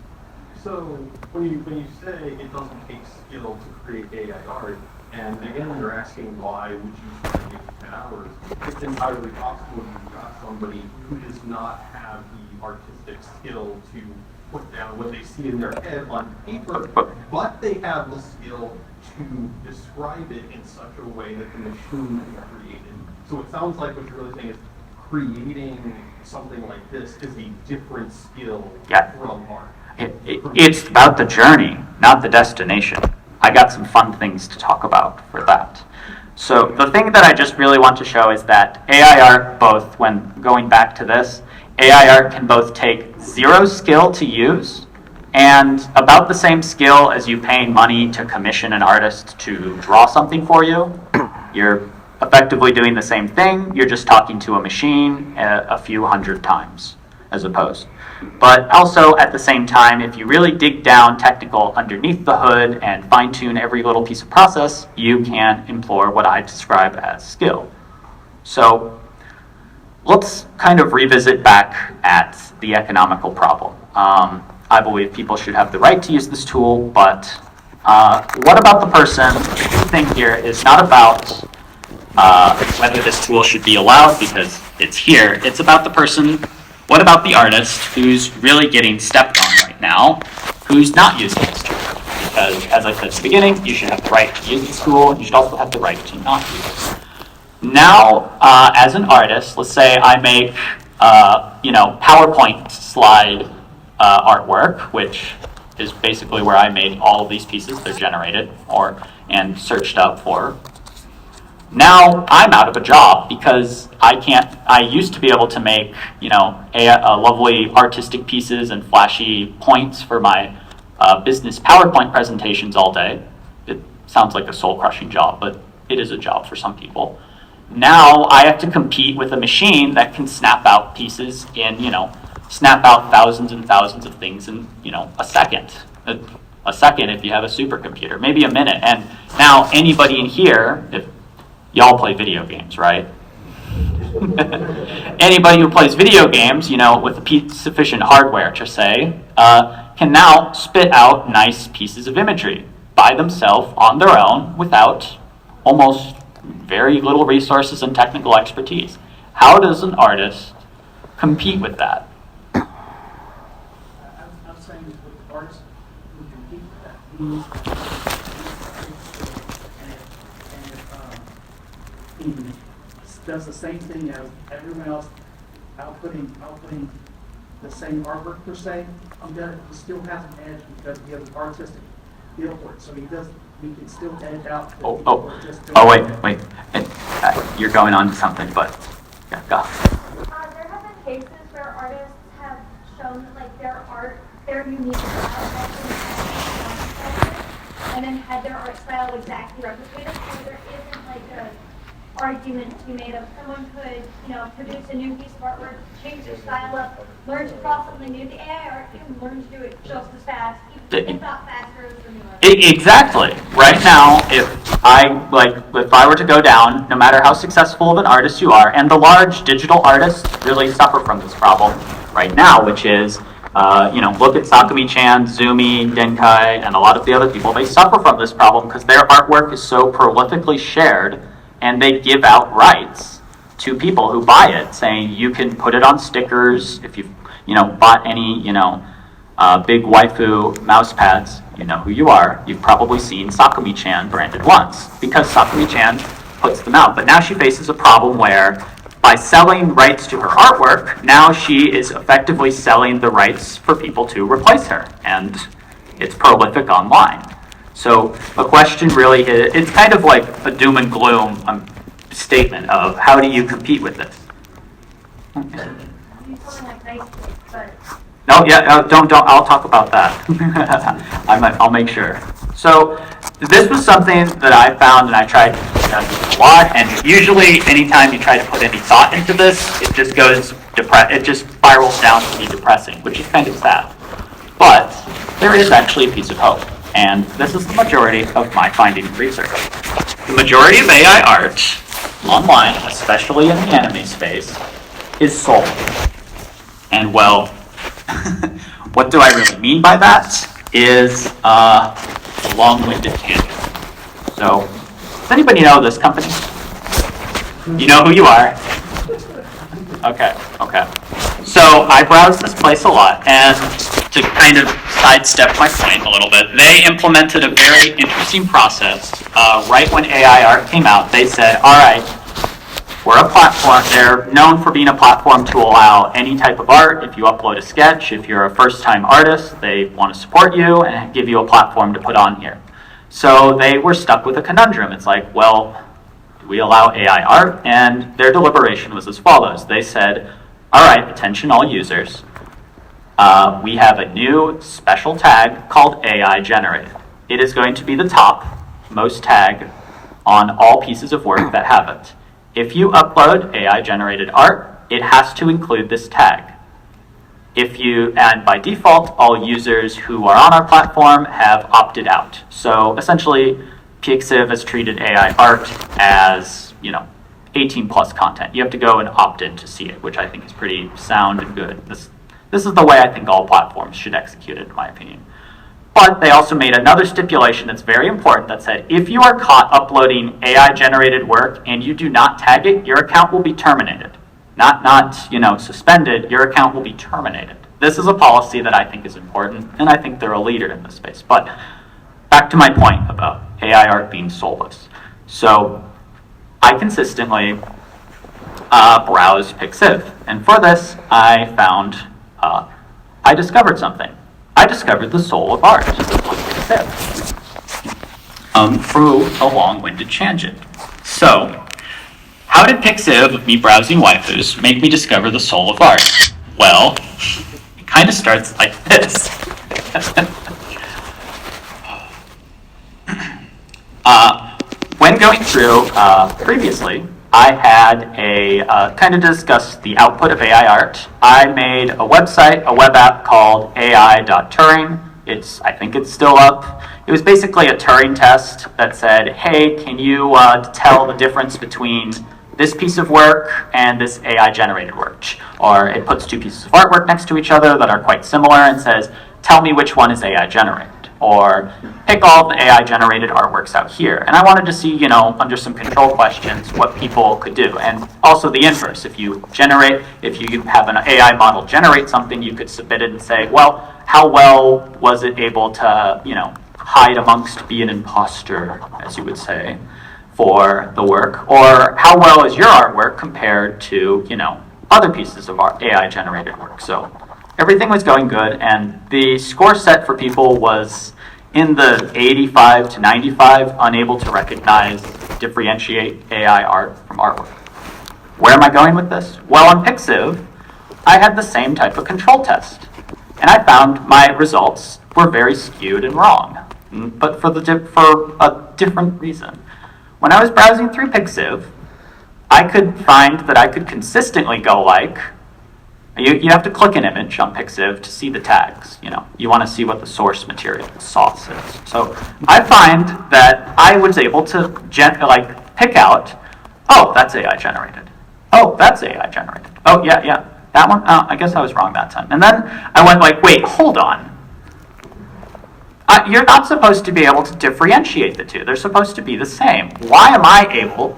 when you say it doesn't take skill to create AI art, and again you're asking why would you spend 8 to 10 hours? It's entirely possible you've got somebody who does not have the artistic skill to put down what they see in their head on paper, but they have the skill to describe it in such a way that the machine can create it. So it sounds like what you're really saying is creating something like this is a different skill from art. It's about the journey, not the destination. I got some fun things to talk about for that. So the thing that I just really want to show is that AI art, both when going back to this, AI art can both take 0 skill to use and about the same skill as you paying money to commission an artist to draw something for you. You're effectively doing the same thing, you're just talking to a machine a few 100 times as opposed. But also at the same time, if you really dig down technical underneath the hood and fine tune every little piece of process, you can employ what I describe as skill. So let's kind of revisit back at the economical problem. I believe people should have the right to use this tool, but what about the person? The thing here is not about whether this tool should be allowed because it's here. It's about the person. What about the artist who's really getting stepped on right now, who's not using this tool? Because, as I said at the beginning, you should have the right to use this tool, and you should also have the right to not use it. Now, as an artist, let's say I make, PowerPoint slide artwork, which is basically where I made all of these pieces. They're generated and searched up for. Now I'm out of a job because I used to be able to make, lovely artistic pieces and flashy points for my business PowerPoint presentations all day. It sounds like a soul-crushing job, but it is a job for some people. Now I have to compete with a machine that can snap out pieces snap out thousands and thousands of things in, a second. A second if you have a supercomputer, maybe a minute. And now anybody in here, if y'all play video games, right? Anybody who plays video games, with sufficient hardware to say, can now spit out nice pieces of imagery by themselves on their own without almost very little resources and technical expertise. How does an artist compete with that? I'm saying with artists who compete with that. He does the same thing as everyone else, outputting the same artwork per se. He still has an edge because he has an artistic feel for it. So he can still edge out. Wait. You're going on to something, but yeah, go. There have been cases where artists have shown that their unique style, and then had their art style exactly replicated. So there isn't a argument to be made of someone could, produce a new piece of artwork, change their style up, learn to draw something new. The AI art can learn to do it just as fast, if not faster than the Exactly. Right now, if I were to go down, no matter how successful of an artist you are, and the large digital artists really suffer from this problem right now, which is, look at Sakura-Con, Zumi, Denkai, and a lot of the other people. They suffer from this problem because their artwork is so prolifically shared, and they give out rights to people who buy it, saying you can put it on stickers. If you've, bought any, big waifu mouse pads, you know who you are. You've probably seen Sakura-Con branded once because Sakura-Con puts them out. But now she faces a problem where by selling rights to her artwork, now she is effectively selling the rights for people to replace her. And it's prolific online. So the question really is, it's kind of like a doom and gloom statement of how do you compete with this? Okay. No, don't. I'll talk about that. I'll make sure. So this was something that I found, and I tried a lot. And usually, anytime you try to put any thought into this, it just it just spirals down to be depressing, which is kind of sad. But there is actually a piece of hope, and this is the majority of my finding and research. The majority of AI art online, especially in the anime space, is sold. And well, what do I really mean by that is a long-winded tangent. So, does anybody know this company? You know who you are? Okay. So I browse this place a lot, and to kind of sidestep my point a little bit, they implemented a very interesting process. Right when AI art came out, they said, all right, we're a platform. They're known for being a platform to allow any type of art. If you upload a sketch, if you're a first-time artist, they want to support you and give you a platform to put on here. So they were stuck with a conundrum. It's like, well, do we allow AI art? And their deliberation was as follows. They said, all right, attention all users. We have a new special tag called AI generated. It is going to be the top most tag on all pieces of work that have it. If you upload AI generated art, it has to include this tag. And by default, all users who are on our platform have opted out. So essentially, Pixiv has treated AI art as, 18 plus content. You have to go and opt in to see it, which I think is pretty sound and good. This is the way I think all platforms should execute it, in my opinion. But they also made another stipulation that's very important that said, if you are caught uploading AI-generated work and you do not tag it, your account will be terminated. Not suspended, your account will be terminated. This is a policy that I think is important, and I think they're a leader in this space. But back to my point about AI art being soulless. So I consistently browse Pixiv, and for this, I discovered something. I discovered the soul of art on Pixiv through a long-winded tangent. So, how did Pixiv, me browsing waifus, make me discover the soul of art? Well, it kind of starts like this. When going through previously, I had kind of discussed the output of AI art. I made a website, a web app called ai.turing. I think it's still up. It was basically a Turing test that said, hey, can you tell the difference between this piece of work and this AI-generated work? Or it puts two pieces of artwork next to each other that are quite similar and says, tell me which one is AI-generated. Or pick all the AI-generated artworks out here. And I wanted to see, under some control questions, what people could do. And also the inverse. If you have an AI model generate something, you could submit it and say, well, how well was it able to, hide amongst, be an imposter, as you would say, for the work? Or how well is your artwork compared to, other pieces of AI-generated work? So everything was going good, and the score set for people was in the 85 to 95, unable to recognize, differentiate AI art from artwork. Where am I going with this? Well, on Pixiv, I had the same type of control test, and I found my results were very skewed and wrong, but for a different reason. When I was browsing through Pixiv, I could find that I could consistently go like, you have to click an image on Pixiv to see the tags. You want to see what the source material, the sauce is. So I find that I was able to pick out, oh, that's AI generated. Oh, that's AI generated. Oh, yeah, that one. Oh, I guess I was wrong that time. And then I went like, wait, hold on. You're not supposed to be able to differentiate the two. They're supposed to be the same. Why am I able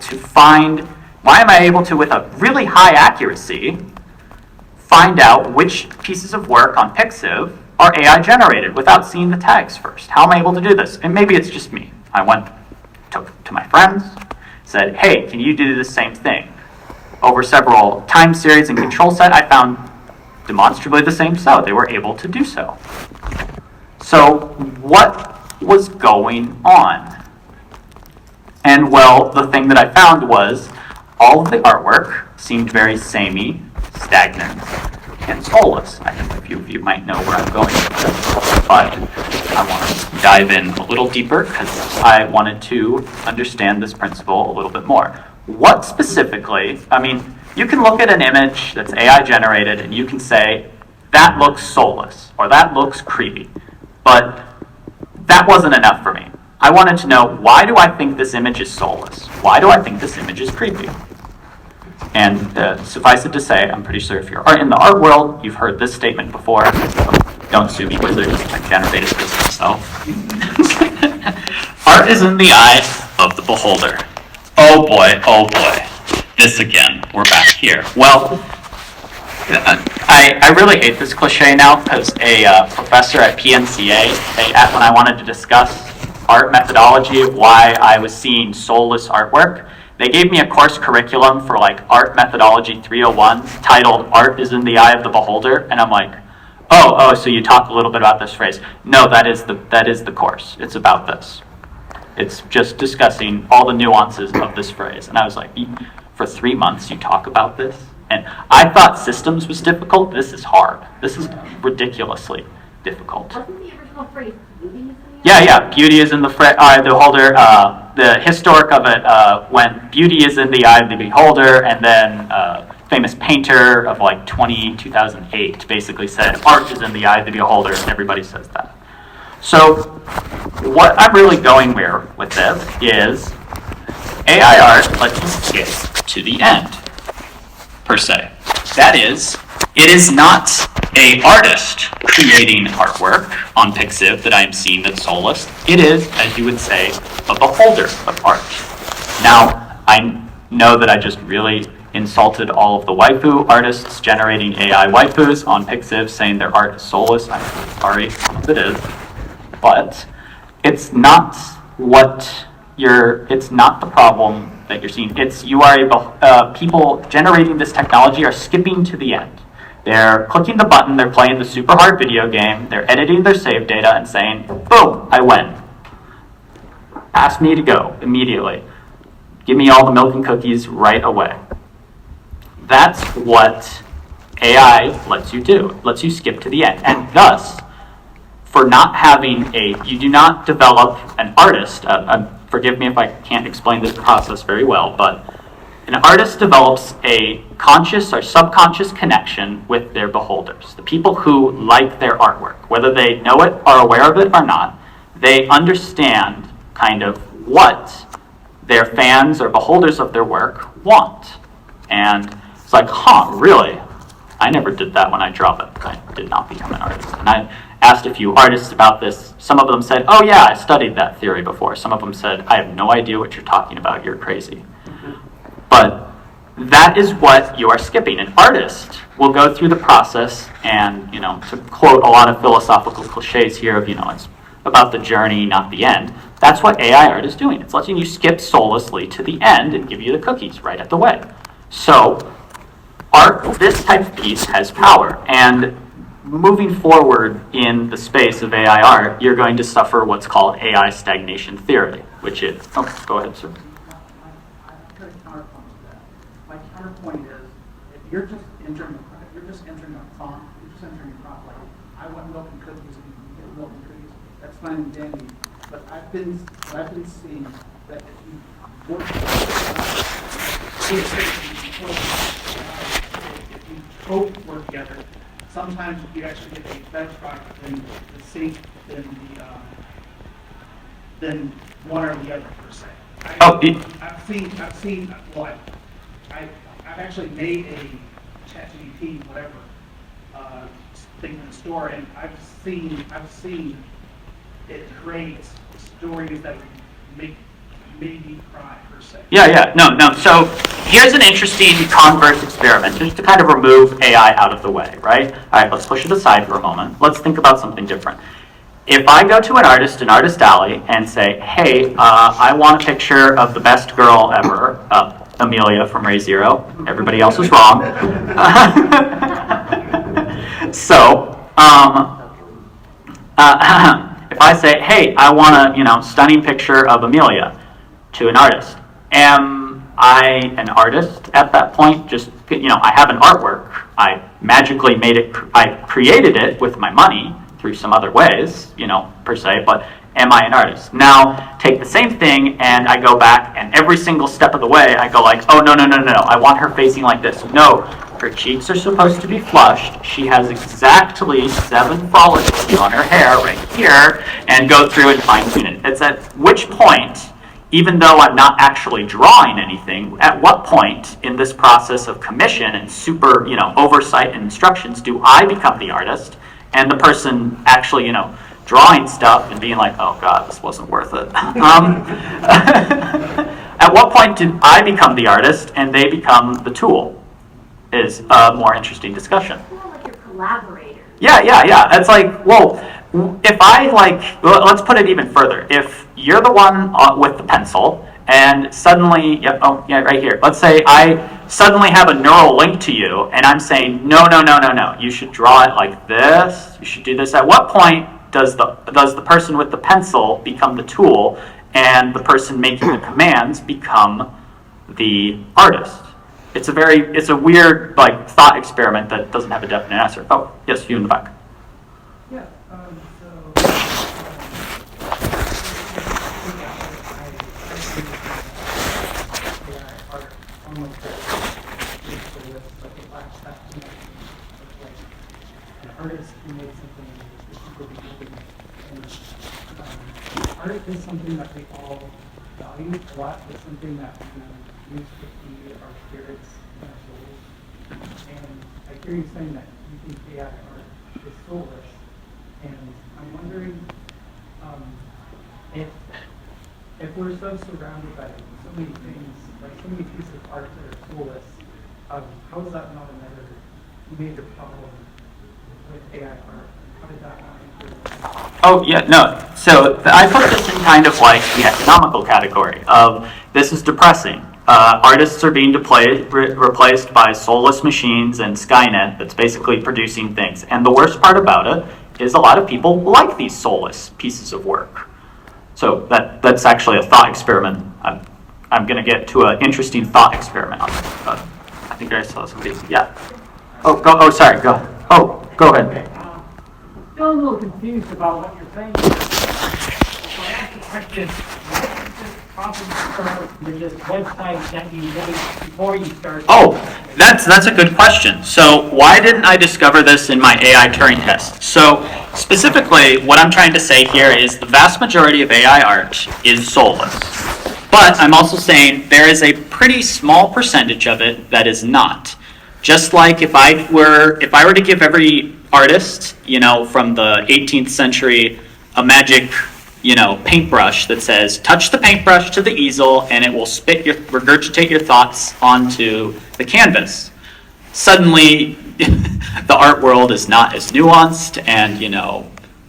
to, with a really high accuracy, find out which pieces of work on Pixiv are AI generated without seeing the tags first? How am I able to do this? And maybe it's just me. I went to my friends, said, hey, can you do the same thing? Over several time series and control set, I found demonstrably the same so. They were able to do so. So what was going on? And well, the thing that I found was all of the artwork seemed very samey, stagnant, and soulless. I think a few of you might know where I'm going with this, but I want to dive in a little deeper because I wanted to understand this principle a little bit more. What specifically, you can look at an image that's AI generated and you can say, that looks soulless, or that looks creepy, but that wasn't enough for me. I wanted to know, why do I think this image is soulless? Why do I think this image is creepy? And suffice it to say, I'm pretty sure if you're in the art world, you've heard this statement before. So don't sue me, wizards. I generated this myself. Art is in the eye of the beholder. Oh boy, oh boy. This again. We're back here. Well, I really hate this cliche now because a professor at PNCA, when I wanted to discuss art methodology of why I was seeing soulless artwork, they gave me a course curriculum for Art Methodology 301 titled Art is in the Eye of the Beholder. And I'm like, oh, so you talk a little bit about this phrase. No, that is the course. It's about this. It's just discussing all the nuances of this phrase. And I was like, for 3 months you talk about this? And I thought systems was difficult. This is hard. This is ridiculously difficult. Wasn't the original phrase beauty? Yeah. Beauty is in the beholder. The historic of it, when beauty is in the eye of the beholder, and then famous painter of like 2008 basically said art is in the eye of the beholder, and everybody says that. So what I'm really going with this is AI art lets you get to the end, per se. That is, it is not an artist creating artwork on Pixiv that I am seeing that's soulless. It is, as you would say, a beholder of art. Now, I know that I just really insulted all of the waifu artists generating AI waifus on Pixiv, saying their art is soulless. I'm sorry if it is. But it's not it's not the problem that you're seeing. It's people generating this technology are skipping to the end. They're clicking the button, they're playing the super hard video game, they're editing their save data and saying, boom, I win. Ask me to go immediately. Give me all the milk and cookies right away. That's what AI lets you do. It lets you skip to the end. And thus, for not having you do not develop an artist, forgive me if I can't explain this process very well, but an artist develops a conscious or subconscious connection with their beholders, the people who like their artwork. Whether they know it, are aware of it or not, they understand kind of what their fans or beholders of their work want. And it's like, really? I never did that when I draw, but I did not become an artist. And I asked a few artists about this. Some of them said, oh yeah, I studied that theory before. Some of them said, I have no idea what you're talking about, you're crazy. But that is what you are skipping. An artist will go through the process and, to quote a lot of philosophical cliches here of, it's about the journey, not the end. That's what AI art is doing. It's letting you skip soullessly to the end and give you the cookies right at the way. So art, this type of piece has power. And moving forward in the space of AI art, you're going to suffer what's called AI stagnation theory, which is, go ahead, sir. My counterpoint is, if you're just entering a prompt, you're just entering a prompt like, I want milk and cookies, and you can get milk and cookies, that's fine and dandy. But I've been seeing that if you work if you both work together, sometimes you actually get a better product than the sync than one or the other per se. I've actually made a ChatGPT whatever thing in the store, and I've seen it create stories that make me cry per se. No. So here's an interesting converse experiment, just to kind of remove AI out of the way, right? All right, let's push it aside for a moment. Let's think about something different. If I go to an artist in Artist Alley and say, hey, I want a picture of the best girl ever, Amelia from Ray Zero. Everybody else is wrong. So, if I say, hey, I want a stunning picture of Amelia to an artist, am I an artist at that point? Just, I have an artwork. I magically made it, I created it with my money through some other ways, per se, but am I an artist? Now, take the same thing and I go back and every single step of the way, I go like, oh, no, I want her facing like this. No, her cheeks are supposed to be flushed. She has exactly 7 follicles on her hair right here, and go through and fine tune it. It's at which point, even though I'm not actually drawing anything, at what point in this process of commission and super, oversight and instructions do I become the artist and the person actually, drawing stuff and being like, oh God, this wasn't worth it. At what point do I become the artist and they become the tool? Is a more interesting discussion. It's more like your collaborator. Yeah. It's like, well, if let's put it even further. If you're the one with the pencil and suddenly, right here. Let's say I suddenly have a neural link to you and I'm saying, no. You should draw it like this. You should do this. At what point does the person with the pencil become the tool and the person making the commands become the artist. It's a weird like thought experiment that doesn't have a definite answer. Oh, yes, you in the back. Yeah, an artist who made something that people be and art is something that we all value a lot. It's something that we use to feed our spirits and our souls. And I hear you saying that you think AI art is soulless. And I'm wondering if we're so surrounded by so many things, like so many pieces of art that are soulless, how is that not another major problem with AI art? How did that not improve? Oh, yeah, no. So I put this in kind of like the economical category of this is depressing. Artists are being replaced by soulless machines and Skynet that's basically producing things. And the worst part about it is a lot of people like these soulless pieces of work. So that's actually a thought experiment. I'm going to get to an interesting thought experiment on this. I think I saw somebody. Yeah. Oh, go. Oh, sorry. Go. Oh, go ahead. Still a little confused about what you're saying. So I asked the question, what is this problem start with this website that you did before you started? Oh, that's a good question. So why didn't I discover this in my AI Turing test? So specifically, what I'm trying to say here is the vast majority of AI art is soulless. But I'm also saying there is a pretty small percentage of it that is not. Just like if I were to give every artist, from the 18th century, a magic, paintbrush that says, touch the paintbrush to the easel and it will regurgitate your thoughts onto the canvas. Suddenly, the art world is not as nuanced and,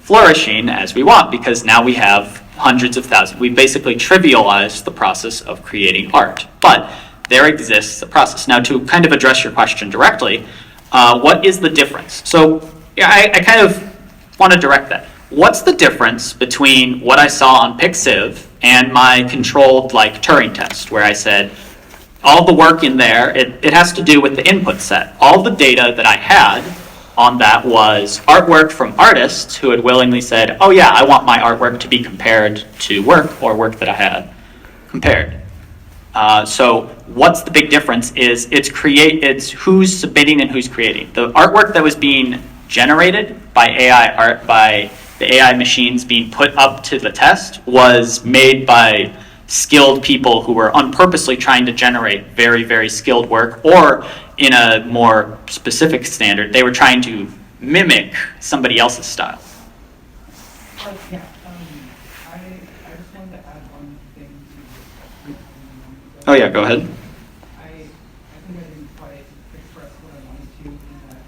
flourishing as we want because now we have hundreds of thousands. We basically trivialized the process of creating art. But there exists a process. Now, to kind of address your question directly, what is the difference? So I kind of want to direct that. What's the difference between what I saw on Pixiv and my controlled Turing test, where I said all the work in there, it has to do with the input set. All the data that I had on that was artwork from artists who had willingly said, oh yeah, I want my artwork to be compared to work that I had compared. So what's the big difference is it's who's submitting and who's creating. The artwork that was being generated by by the AI machines being put up to the test was made by skilled people who were unpurposely trying to generate very, very skilled work, or in a more specific standard, they were trying to mimic somebody else's style. Yeah, I just wanted to add one thing to Oh yeah, go ahead. I think I didn't quite express what I wanted to in that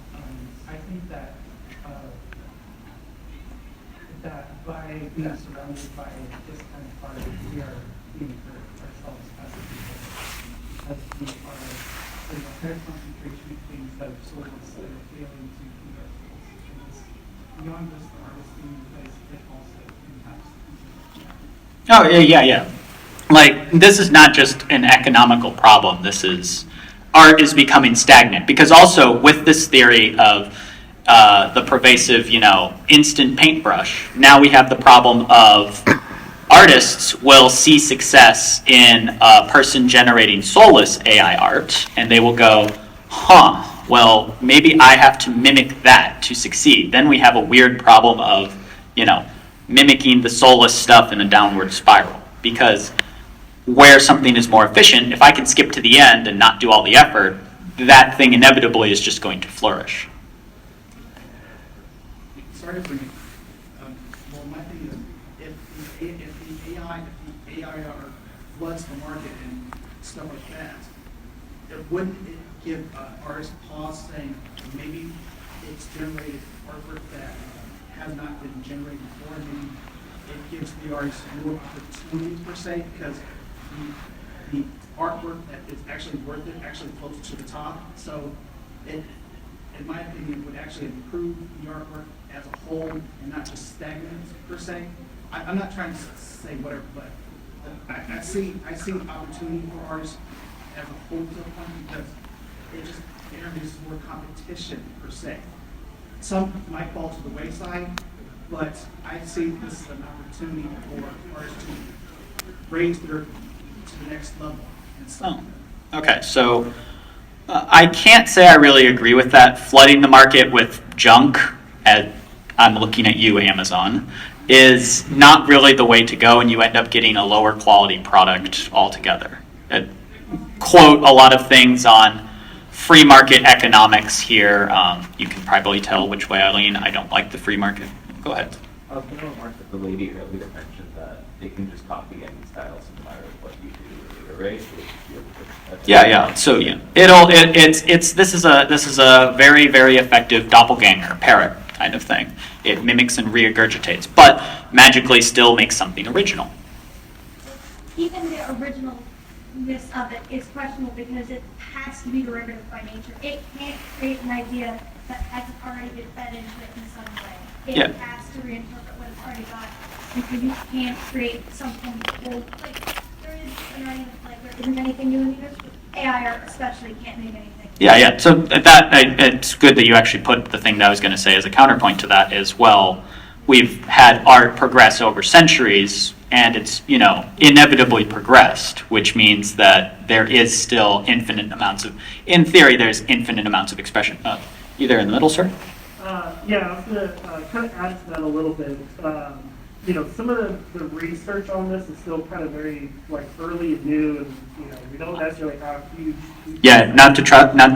I think that that by being surrounded by this kind of art, we are being hurt ourselves as people. As we are, there's a higher concentration of things that are soulless that are failing to feed our souls. And it's beyond just the artist thing, because it also impacts the Oh yeah. This is not just an economical problem. Art is becoming stagnant because also with this theory of the pervasive, instant paintbrush, now we have the problem of artists will see success in a person generating soulless AI art, and they will go, well, maybe I have to mimic that to succeed. Then we have a weird problem of, mimicking the soulless stuff in a downward spiral. Because where something is more efficient, if I can skip to the end and not do all the effort, that thing inevitably is just going to flourish. Sorry for me. Well, my thing is, if the AI art floods the market and stuff like that, wouldn't it give artists pause saying maybe it's generated artwork that has not been generated before, and maybe it gives the artist more opportunity per se, because the artwork that is actually worth it actually floats to the top. So it, in my opinion, would actually improve the artwork as a whole and not just stagnant per se. I'm not trying to say whatever, but I see opportunity for artists as a wholesale fund because it just introduces more competition per se. Some might fall to the wayside, but I see this as an opportunity for artists to raise their to the next level. Oh, okay. So I can't say I really agree with that. Flooding the market with junk, I'm looking at you, Amazon, is not really the way to go, and you end up getting a lower quality product altogether. Quote a lot of things on free market economics here. You can probably tell which way I lean. I don't like the free market. Go ahead. I was going to remark that the lady earlier mentioned that they can just copy any style similar to what you do, right? Yeah. So yeah, this is a very, very effective doppelganger parrot kind of thing. It mimics and regurgitates, but magically still makes something original. Even the originalness of it is questionable because it has to be derivative by nature. It can't create an idea that hasn't already been fed into it in some way. It has to reinterpret what it's already got. And so you can't create something old. Like, there isn't anything new in either. AI art especially can't make anything. Yeah. So it's good that you actually put the thing that I was going to say as a counterpoint to that as well. We've had art progress over centuries, and it's inevitably progressed, which means that there is still infinite amounts of, in theory, there's infinite amounts of expression. You there in the middle, sir? Yeah, I was going to kind of add to that a little bit. Some of the research on this is still kind of very early and new, and we don't necessarily have huge. Yeah, not to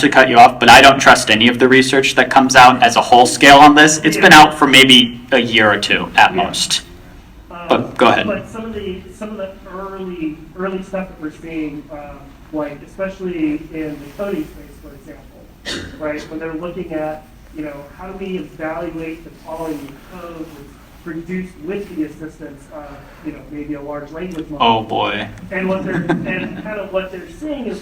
cut you off, but I don't trust any of the research that comes out as a whole scale on this. It's been out for maybe a year or two at most. But go ahead. But some of the early stuff that we're seeing, especially in the coding space, for example, right? When they're looking at how do we evaluate the quality of code that's produced with the assistance of maybe a large language model. Oh boy. And what they're seeing is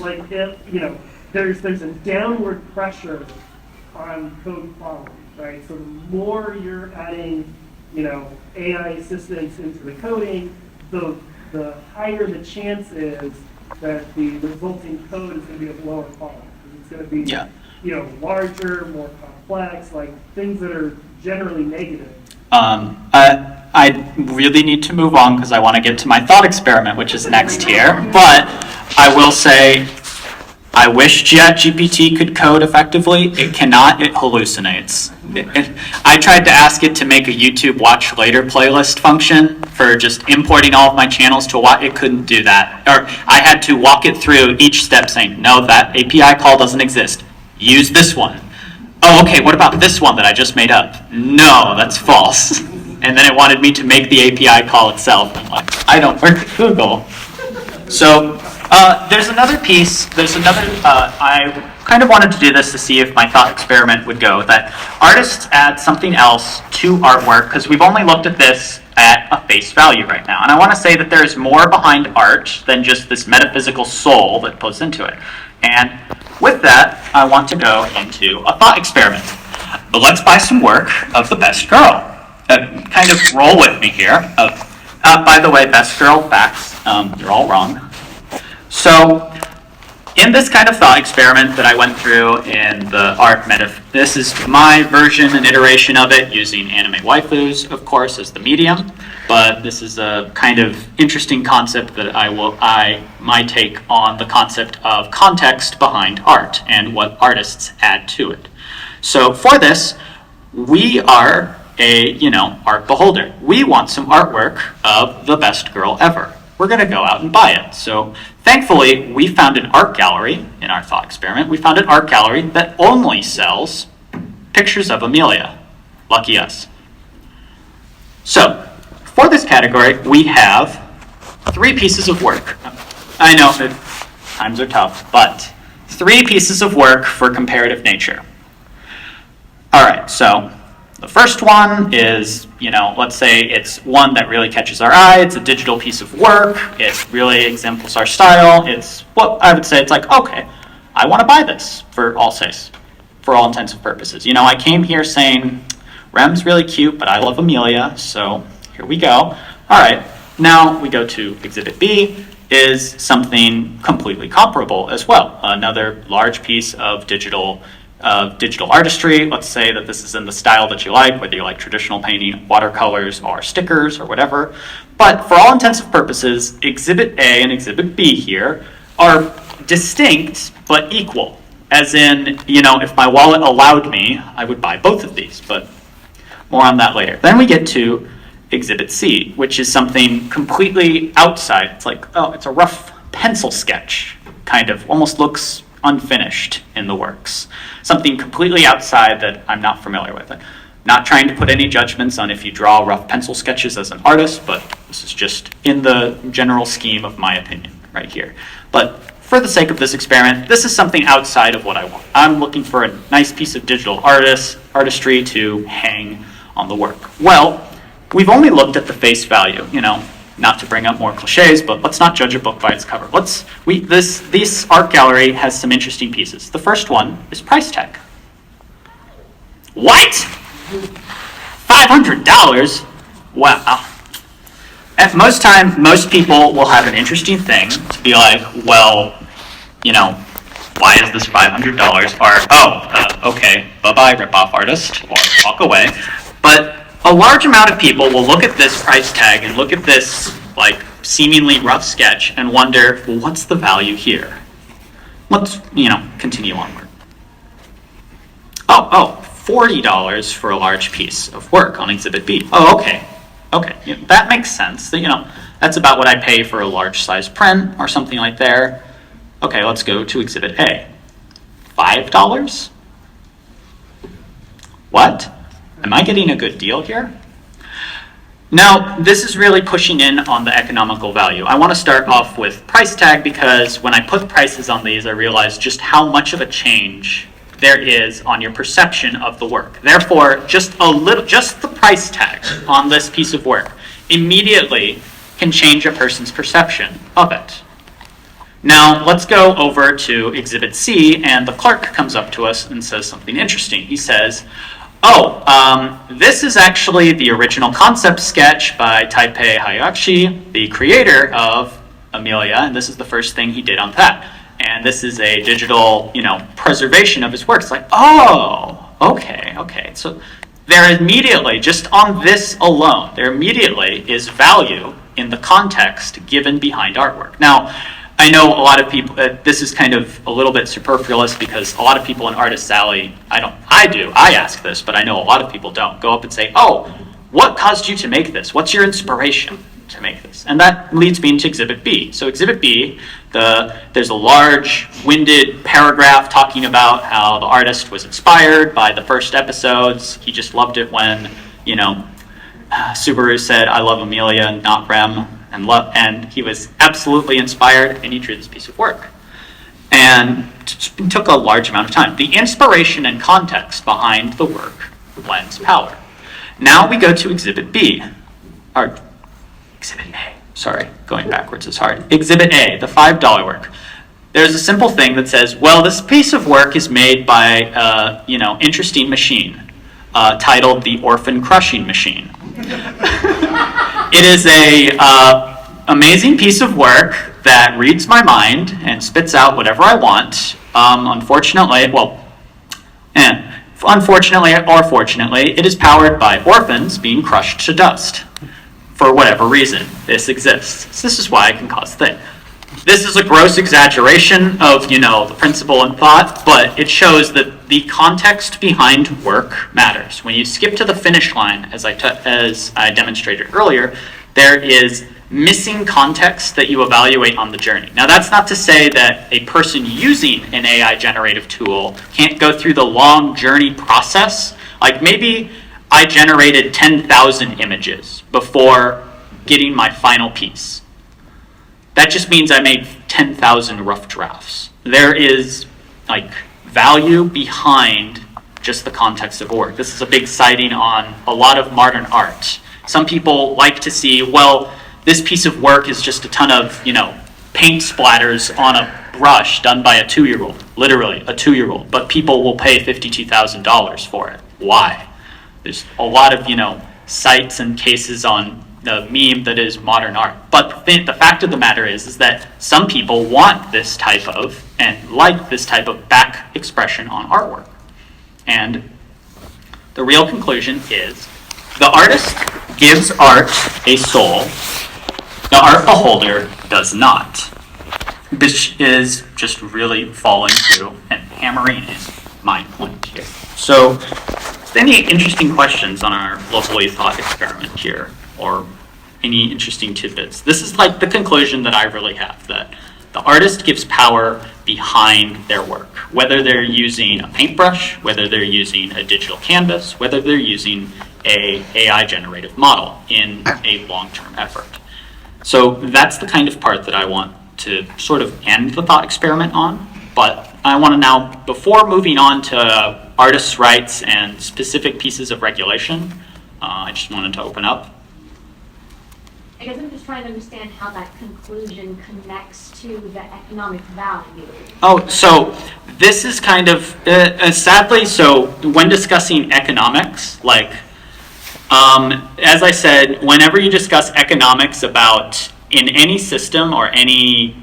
there's a downward pressure on code quality, right? So the more you're adding AI assistance into the coding, the higher the chance is that the resulting code is going to be of lower quality. It's going to be larger, more complex, things that are generally negative. I really need to move on because I want to get to my thought experiment, which is next here. But I will say, I wish ChatGPT could code effectively. It cannot. It hallucinates. I tried to ask it to make a YouTube watch later playlist function for just importing all of my channels to watch. It couldn't do that. Or I had to walk it through each step saying, no, that API call doesn't exist. Use this one. Oh, okay, what about this one that I just made up? No, that's false. And then it wanted me to make the API call itself. I'm like, I don't work at Google. So there's another piece, I kind of wanted to do this to see if my thought experiment would go, that artists add something else to artwork, because we've only looked at this at a face value right now. And I want to say that there's more behind art than just this metaphysical soul that puts into it. And with that, I want to go into a thought experiment. But let's buy some work of the best girl. Kind of roll with me here. By the way, best girl facts, you're all wrong. So, in this kind of thought experiment that I went through in the art this is my version and iteration of it using anime waifus, of course, as the medium. But this is a kind of interesting concept that my take on the concept of context behind art and what artists add to it. So for this, we are art beholder. We want some artwork of the best girl ever. We're going to go out and buy it. So thankfully, we found an art gallery in our thought experiment. We found an art gallery that only sells pictures of Amelia. Lucky us. So for this category, we have 3 pieces of work. I know that times are tough, but 3 pieces of work for comparative nature. All right, so the first one is, let's say it's one that really catches our eye. It's a digital piece of work. It really exemplifies our style. It's I would say it's like, okay, I want to buy this for all intents and purposes. I came here saying, Rem's really cute, but I love Amelia, so here we go. All right, Now we go to Exhibit B, is something completely comparable as well. Another large piece of digital artistry. Let's say that this is in the style that you like, whether you like traditional painting, watercolors, or stickers, or whatever. But for all intents and purposes, Exhibit A and Exhibit B here are distinct but equal. As in, if my wallet allowed me, I would buy both of these, but more on that later. Then we get to Exhibit C, which is something completely outside. It's like, it's a rough pencil sketch, kind of, almost looks unfinished in the works. Something completely outside that I'm not familiar with. Not trying to put any judgments on if you draw rough pencil sketches as an artist, but this is just in the general scheme of my opinion right here. But for the sake of this experiment, this is something outside of what I want. I'm looking for a nice piece of digital artistry to hang on the work. Well, we've only looked at the face value, not to bring up more cliches, but let's not judge a book by its cover. This art gallery has some interesting pieces. The first one is price tag. What? $500? Wow. At most time, most people will have an interesting thing to be like, well, why is this $500? Or, okay, bye-bye, rip-off artist, or walk away. But a large amount of people will look at this price tag and look at this, seemingly rough sketch and wonder, well, what's the value here? Let's, continue onward. $40 for a large piece of work on Exhibit B. Oh, okay. Okay, that makes sense. That's about what I pay for a large size print or something like there. Okay, let's go to Exhibit A. $5? What? Am I getting a good deal here? Now, this is really pushing in on the economical value. I want to start off with price tag because when I put prices on these, I realized just how much of a change there is on your perception of the work. Therefore, just the price tag on this piece of work immediately can change a person's perception of it. Now, let's go over to Exhibit C, and the clerk comes up to us and says something interesting. He says, this is actually the original concept sketch by Taipei Hayashi, the creator of Amelia, and this is the first thing he did on that. And this is a digital, preservation of his work. It's like, okay. So there immediately, just on this alone, there immediately is value in the context given behind artwork. Now, I know a lot of people, this is kind of a little bit superfluous because a lot of people in Artist Alley, I ask this, but I know a lot of people don't, go up and say, what caused you to make this? What's your inspiration to make this? And that leads me into Exhibit B. So Exhibit B, there's a large winded paragraph talking about how the artist was inspired by the first episodes. He just loved it when, Subaru said, I love Amelia, not Rem, and he was absolutely inspired, and he drew this piece of work. And it took a large amount of time. The inspiration and context behind the work lends power. Now we go to Exhibit B, or Exhibit A. Sorry, going backwards is hard. Exhibit A, the $5 work. There's a simple thing that says, well, this piece of work is made by interesting machine titled the Orphan Crushing Machine. It is a amazing piece of work that reads my mind and spits out whatever I want. Unfortunately or fortunately, it is powered by orphans being crushed to dust. For whatever reason, this exists. So this is why it can cause things. This is a gross exaggeration of, the principle and thought, but it shows that the context behind work matters. When you skip to the finish line, as I demonstrated earlier, there is missing context that you evaluate on the journey. Now, that's not to say that a person using an AI generative tool can't go through the long journey process. Like maybe I generated 10,000 images before getting my final piece. That just means I made 10,000 rough drafts. There is value behind just the context of work. This is a big sighting on a lot of modern art. Some people like to see, well, this piece of work is just a ton of, paint splatters on a brush done by a 2-year-old, literally a 2-year-old, but people will pay $52,000 for it. Why? There's a lot of, sites and cases on the meme that is modern art. But the fact of the matter is that some people want this type of, and like this type of back expression on artwork. And the real conclusion is the artist gives art a soul, the art beholder does not, which is just really falling through and hammering in my point here. So, any interesting questions on our locally thought experiment here, or any interesting tidbits? This is like the conclusion that I really have, that the artist gives power behind their work, whether they're using a paintbrush, whether they're using a digital canvas, whether they're using a AI generative model in a long-term effort. So that's the kind of part that I want to sort of end the thought experiment on, but I want to now, before moving on to artists' rights and specific pieces of regulation, I just wanted to open up. I guess I'm just trying to understand how that conclusion connects to the economic value. Oh, so this is kind of, sadly, so when discussing economics, like, as I said, whenever you discuss economics about in any system or any,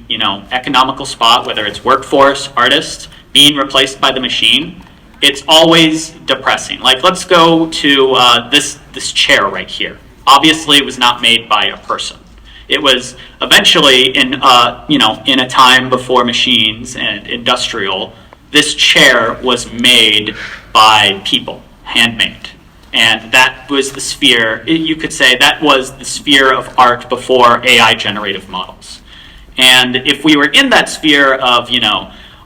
economical spot, whether it's workforce, artists, being replaced by the machine, it's always depressing. Like, let's go to this chair right here. Obviously, it was not made by a person. It was eventually in a time before machines and industrial, this chair was made by people, handmade. And that was the sphere, you could say that was the sphere of art before AI generative models. And if we were in that sphere of,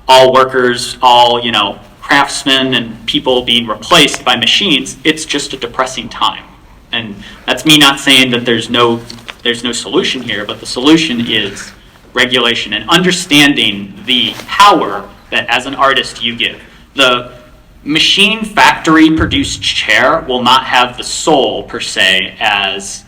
all workers, all, craftsmen and people being replaced by machines, it's just a depressing time. And that's me not saying that there's no solution here, but the solution is regulation and understanding the power that as an artist you give. The machine factory produced chair will not have the soul per se as,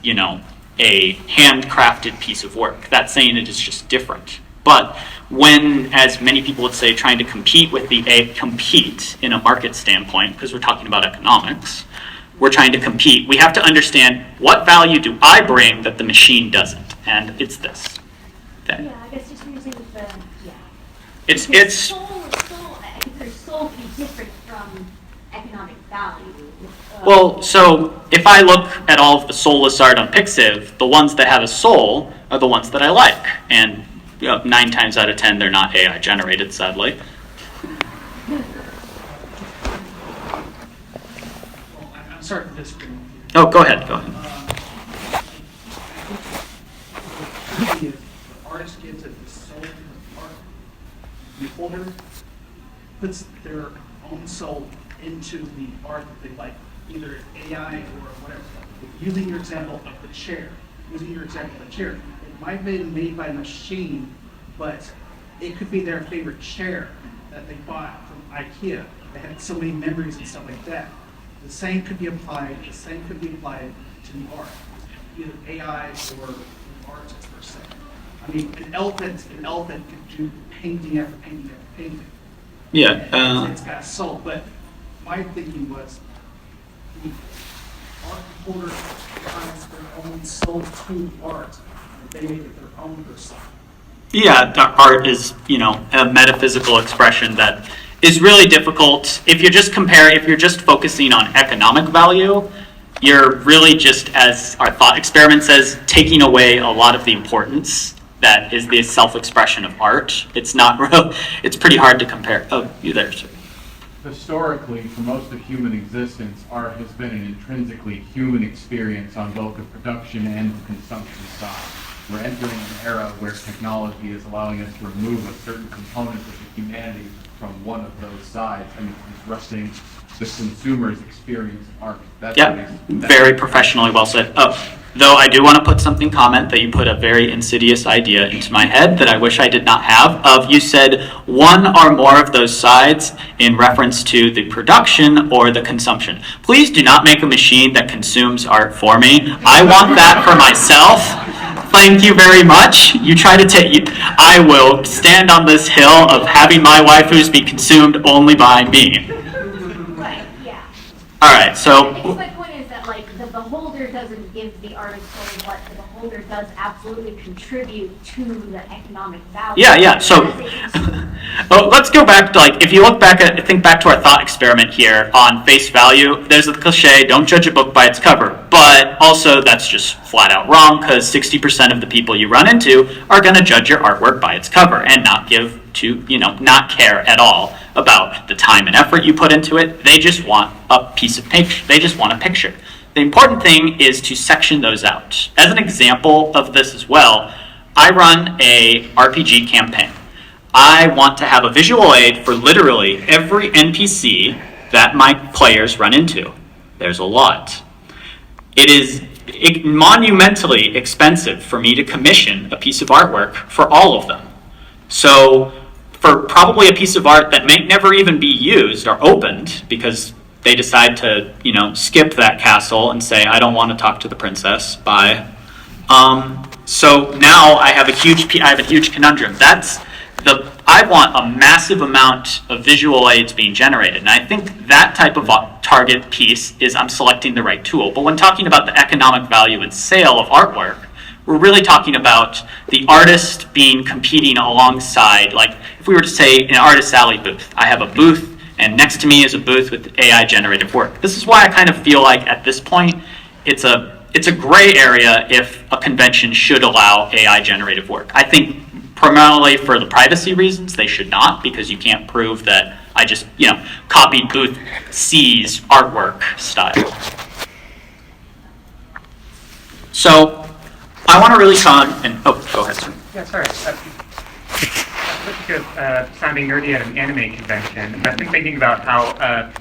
a handcrafted piece of work. That's saying it is just different. But when, as many people would say, trying to compete with compete in a market standpoint, because we're talking about economics, we're trying to compete, we have to understand what value do I bring that the machine doesn't, and it's this. Okay. Yeah, I guess just using the, It's soul, I think their soul can be different from economic value. Well, so if I look at all of the soulless art on Pixiv, the ones that have a soul are the ones that I like, and 9 times out of 10 they're not AI generated, sadly. I'm sorry for this. Oh, go ahead. The artist gives it the soul to the art. The beholder puts their own soul into the art that they like, either AI or whatever. Using your example of the chair, it might have been made by a machine, but it could be their favorite chair that they bought from IKEA. They had so many memories and stuff like that. The same could be applied to the art, either AI or the artist per se. I mean, an elephant could do painting after painting after painting. Yeah. It's got a soul, but my thinking was the art holder finds their own soul to art, and they make it their own person. Yeah, art is, a metaphysical expression that is really difficult. If you're just focusing on economic value, you're really just, as our thought experiment says, taking away a lot of the importance that is the self-expression of art. It's not real, it's pretty hard to compare. Oh, you there, sir. Historically, for most of human existence, art has been an intrinsically human experience on both the production and the consumption side. We're entering an era where technology is allowing us to remove a certain component of the humanity from one of those sides and disrupting the consumer's experience of art. That's Very professionally well said. Though I do want to put comment that you put a very insidious idea into my head that I wish I did not have. You said one or more of those sides in reference to the production or the consumption. Please do not make a machine that consumes art for me. I want that for myself. Thank you very much. You try to I will stand on this hill of having my waifus be consumed only by me. Right, yeah. All right, so. I guess my point is that, the beholder beholder doesn't give the artist soul, but the beholder does absolutely contribute to the economic value. Yeah. So, well, let's go back to, like, if you think back to our thought experiment here on face value, there's the cliche, don't judge a book by its cover. But also that's just flat out wrong, because 60% of the people you run into are going to judge your artwork by its cover and not not care at all about the time and effort you put into it. They just want a piece of picture. They just want a picture. The important thing is to section those out. As an example of this as well, I run a RPG campaign. I want to have a visual aid for literally every NPC that my players run into. There's a lot. It is monumentally expensive for me to commission a piece of artwork for all of them. So for probably a piece of art that may never even be used or opened, because they decide to, skip that castle and say, I don't want to talk to the princess, bye. So now I have a huge conundrum. I want a massive amount of visual aids being generated. And I think that type of target piece is I'm selecting the right tool. But when talking about the economic value and sale of artwork, we're really talking about the artist competing alongside, like if we were to say an Artist Alley booth, I have a booth and next to me is a booth with AI generative work. This is why I kind of feel like at this point, it's a gray area if a convention should allow AI generative work. I think primarily for the privacy reasons, they should not, because you can't prove that I just, copied Booth C's artwork style. So I want to really come and, go ahead, sir. Yeah, sorry. Sounding nerdy at an anime convention, I've been thinking about how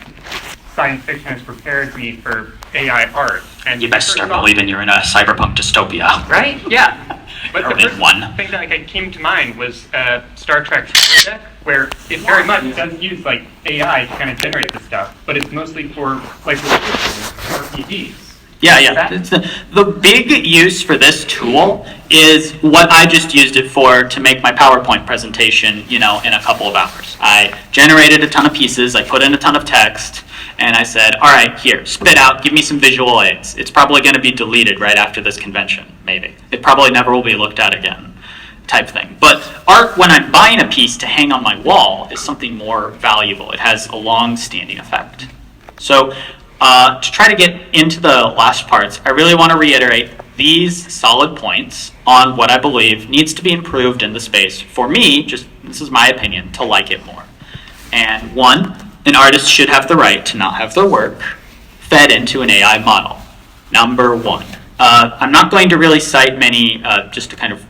science fiction has prepared me for AI art. And You best start believing you're in a cyberpunk dystopia. Right? Yeah. But Or the in first one. thing that came to mind was Star Trek Deck, where it very much does use like AI to kind of generate the stuff, but it's mostly for like RPGs. Yeah. The big use for this tool is what I just used it for to make my PowerPoint presentation, in a couple of hours. I generated a ton of pieces, I put in a ton of text, and I said, all right, here, spit out, give me some visual aids. It's probably going to be deleted right after this convention, maybe. It probably never will be looked at again, type thing. But art, when I'm buying a piece to hang on my wall, is something more valuable. It has a long-standing effect. So to try to get into the last parts, I really want to reiterate these solid points on what I believe needs to be improved in the space for me, this is my opinion, to like it more. And one, an artist should have the right to not have their work fed into an AI model. Number one. I'm not going to really cite many, just to kind of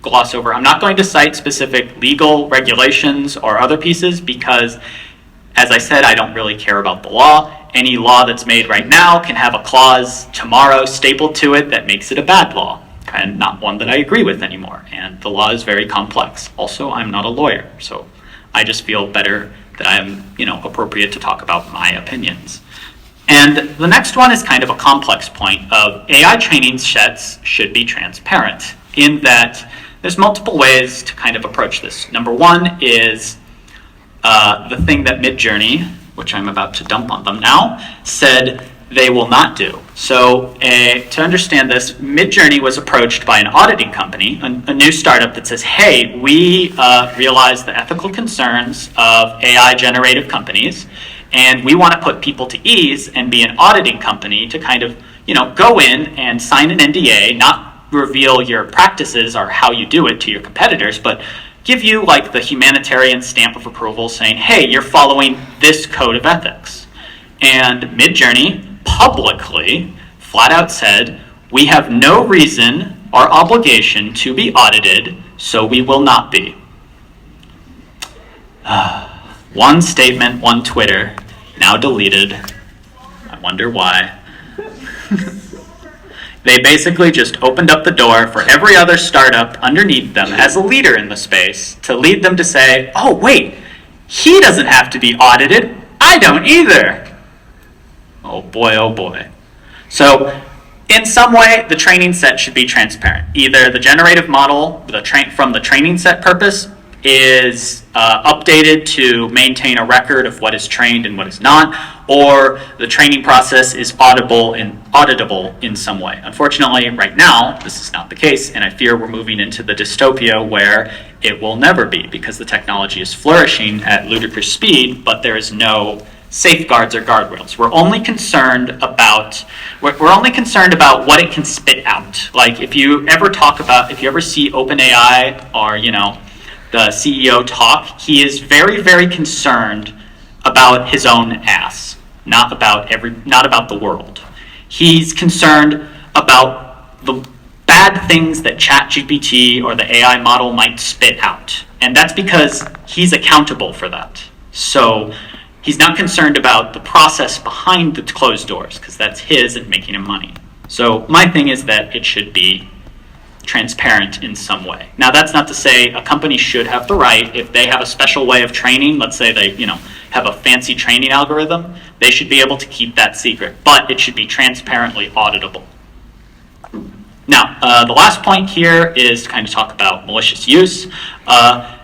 gloss over, I'm not going to cite specific legal regulations or other pieces because, as I said, I don't really care about the law. Any law that's made right now can have a clause tomorrow stapled to it that makes it a bad law, and not one that I agree with anymore. And the law is very complex. Also, I'm not a lawyer, so I just feel better that I'm, appropriate to talk about my opinions. And the next one is kind of a complex point of AI training sets should be transparent, in that there's multiple ways to kind of approach this. Number one is the thing that Midjourney, which I'm about to dump on them now, said they will not do. So to understand this, Midjourney was approached by an auditing company, a new startup that says, hey, we realize the ethical concerns of AI generative companies, and we want to put people to ease and be an auditing company to kind of, go in and sign an NDA, not reveal your practices or how you do it to your competitors, but give you like the humanitarian stamp of approval saying, hey, you're following this code of ethics. And Midjourney publicly, flat out said, we have no reason or obligation to be audited, so we will not be. One statement, one Twitter, now deleted. I wonder why. They basically just opened up the door for every other startup underneath them as a leader in the space to lead them to say, oh, wait, he doesn't have to be audited. I don't either. Oh, boy, oh, boy. So in some way, the training set should be transparent. Either the generative model from the training set purpose is updated to maintain a record of what is trained and what is not, or the training process is auditable in some way. Unfortunately, right now, this is not the case, and I fear we're moving into the dystopia where it will never be, because the technology is flourishing at ludicrous speed, but there is no safeguards or guardrails. We're only concerned about what it can spit out. Like if you ever see OpenAI or the CEO talk, he is very, very concerned about his own ass, not about the world. He's concerned about the bad things that ChatGPT or the AI model might spit out. And that's because he's accountable for that. So he's not concerned about the process behind the closed doors, because that's his and making him money. So my thing is that it should be transparent in some way. Now, that's not to say a company should have the right, if they have a special way of training, let's say they have a fancy training algorithm, they should be able to keep that secret, but it should be transparently auditable. Now, the last point here is to kind of talk about malicious use.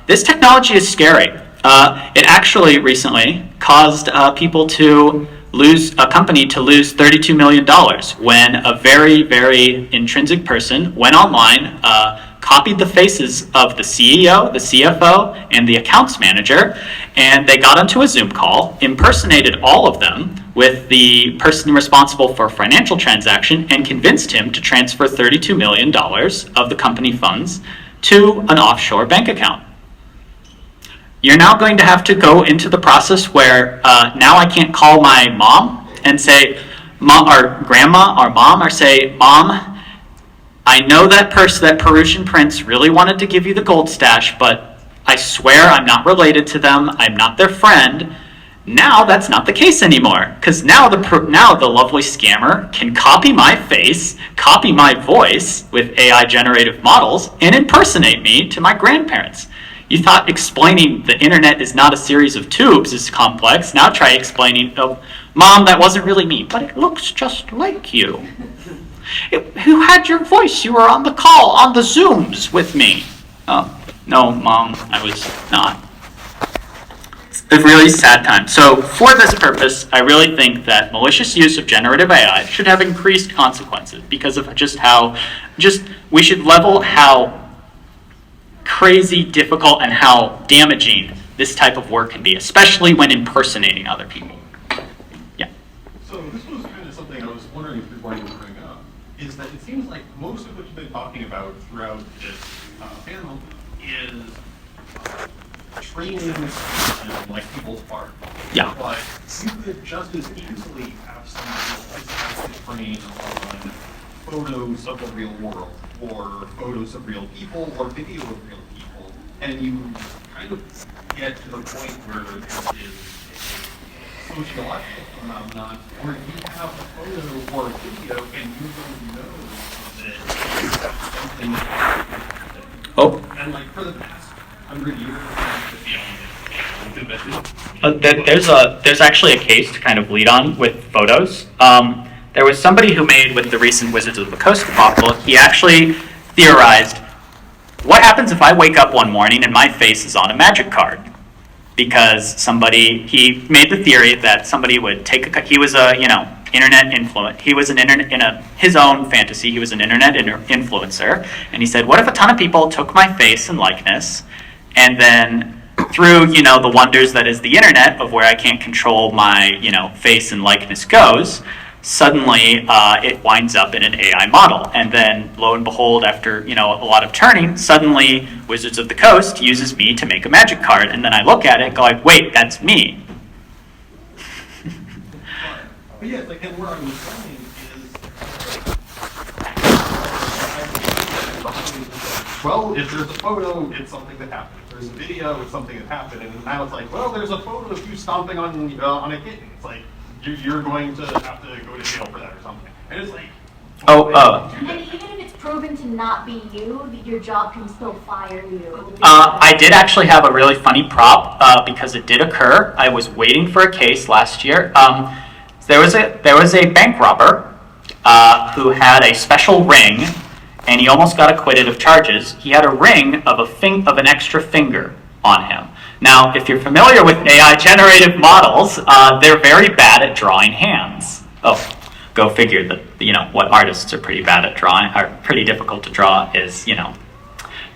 This technology is scary. It actually recently caused a company to lose $32 million when a very, very intrinsic person went online, copied the faces of the CEO, the CFO, and the accounts manager, and they got onto a Zoom call, impersonated all of them with the person responsible for a financial transaction, and convinced him to transfer $32 million of the company funds to an offshore bank account. You're now going to have to go into the process where now I can't call my mom and say, Mom, or grandma or mom, or say, Mom, I know that Peruvian prince really wanted to give you the gold stash, but I swear I'm not related to them. I'm not their friend. Now that's not the case anymore, because now the lovely scammer can copy my face, copy my voice with AI generative models, and impersonate me to my grandparents. You thought explaining the internet is not a series of tubes is complex. Now try explaining, oh, Mom, that wasn't really me, but it looks just like you. Who had your voice? You were on the call, on the Zooms with me. Oh, no, Mom, I was not. It's a really sad time. So for this purpose, I really think that malicious use of generative AI should have increased consequences because of we should level how crazy, difficult, and how damaging this type of work can be, especially when impersonating other people. Yeah. So this was kind of something I was wondering if you're going to bring up, is that it seems like most of what you've been talking about throughout this panel is training on like people's part. Yeah. But you could just as easily have somebody to train on photos of the real world, or photos of real people, or video of real people, and you kind of get to the point where it is a sociological phenomenon where you have a photo or a video and you don't know that something happened. Oh. And like for the past 100 years, There's actually a case to kind of lead on with photos. There was somebody who made, with the recent Wizards of the Coast debacle, he actually theorized, what happens if I wake up one morning and my face is on a magic card? Because he made the theory that somebody would take he was a, internet influencer. He was his own fantasy, he was an internet influencer, and he said, what if a ton of people took my face and likeness, and then through, the wonders that is the internet, of where I can't control my, face and likeness goes, suddenly it winds up in an AI model. And then, lo and behold, after a lot of turning, suddenly Wizards of the Coast uses me to make a magic card. And then I look at it and go like, wait, that's me. But yeah, like, and where I was going is, well, if there's a photo, it's something that happened. If there's a video, it's something that happened. And now it's like, well, there's a photo of you stomping on a kitten. It's like, you're going to have to go to jail for that or something. And it's like, and even if it's proven to not be you, your job can still fire you. I did actually have a really funny prop because it did occur. I was waiting for a case last year. There was a bank robber who had a special ring, and he almost got acquitted of charges. He had a ring of an extra finger, on him. Now, if you're familiar with AI generative models, they're very bad at drawing hands. Oh, go figure that, what artists are pretty bad at drawing, are pretty difficult to draw is,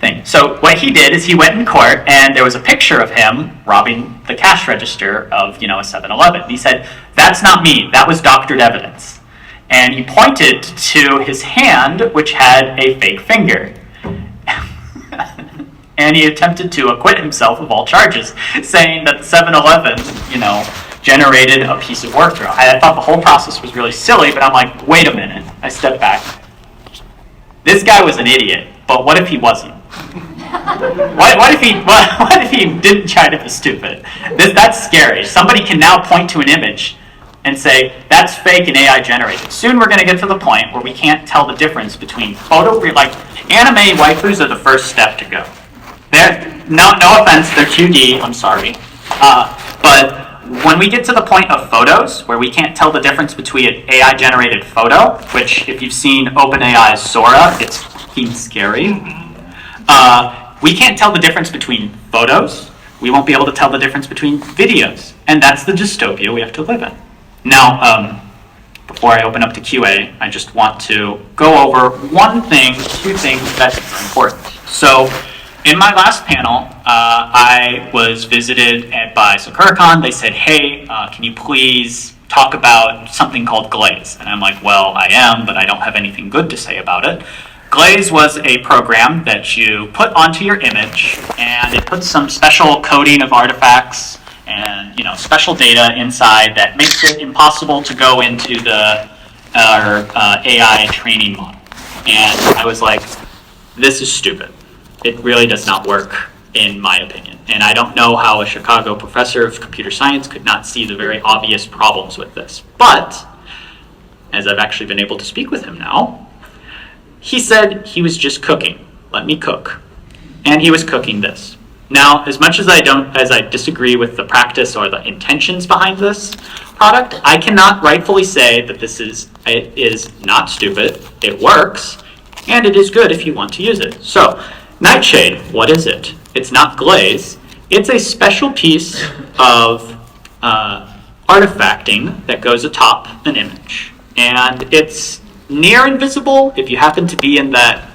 thing. So what he did is he went in court and there was a picture of him robbing the cash register of, a 7-Eleven. He said, "That's not me, that was doctored evidence." And he pointed to his hand, which had a fake finger. And he attempted to acquit himself of all charges, saying that the 7-Eleven, generated a piece of work drawing. I thought the whole process was really silly, but I'm like, wait a minute. I stepped back. This guy was an idiot, but what if he wasn't? What if he didn't try to be stupid? That's scary. Somebody can now point to an image and say, that's fake and AI generated. Soon we're going to get to the point where we can't tell the difference between anime waifus are the first step to go. No offense, they're 2D, I'm sorry. But when we get to the point of photos, where we can't tell the difference between an AI-generated photo, which if you've seen OpenAI's Sora, it's fucking scary. We can't tell the difference between photos. We won't be able to tell the difference between videos. And that's the dystopia we have to live in. Now, before I open up to QA, I just want to go over two things that's important. So, in my last panel, I was visited by Sakura-Con. They said, hey, can you please talk about something called Glaze? And I'm like, well, I am, but I don't have anything good to say about it. Glaze was a program that you put onto your image, and it puts some special coding of artifacts and special data inside that makes it impossible to go into our AI training model. And I was like, this is stupid. It really does not work, in my opinion. And I don't know how a Chicago professor of computer science could not see the very obvious problems with this. But, as I've actually been able to speak with him now, he said he was just cooking. Let me cook. And he was cooking this. Now, as much as I disagree with the practice or the intentions behind this product, I cannot rightfully say that it is not stupid, it works, and it is good if you want to use it. So, Nightshade, what is it? It's not Glaze. It's a special piece of artifacting that goes atop an image. And it's near invisible if you happen to be in that,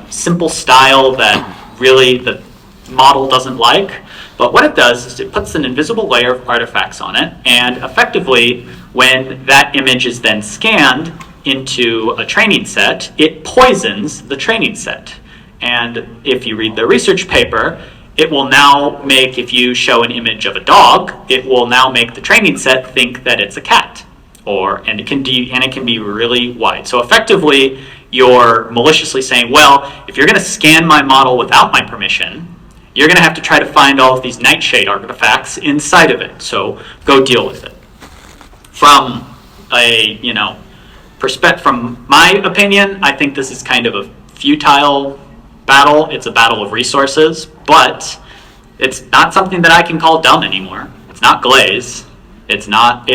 simple style that really the model doesn't like. But what it does is it puts an invisible layer of artifacts on it, and effectively, when that image is then scanned into a training set, it poisons the training set. And if you read the research paper, it will now make, if you show an image of a dog, it will now make the training set think that it's a cat. And it can be really wide. So effectively, you're maliciously saying, well, if you're going to scan my model without my permission, you're going to have to try to find all of these Nightshade artifacts inside of it. So go deal with it. From from my opinion, I think this is kind of a futile battle. It's a battle of resources, but it's not something that I can call dumb anymore. It's not Glaze. It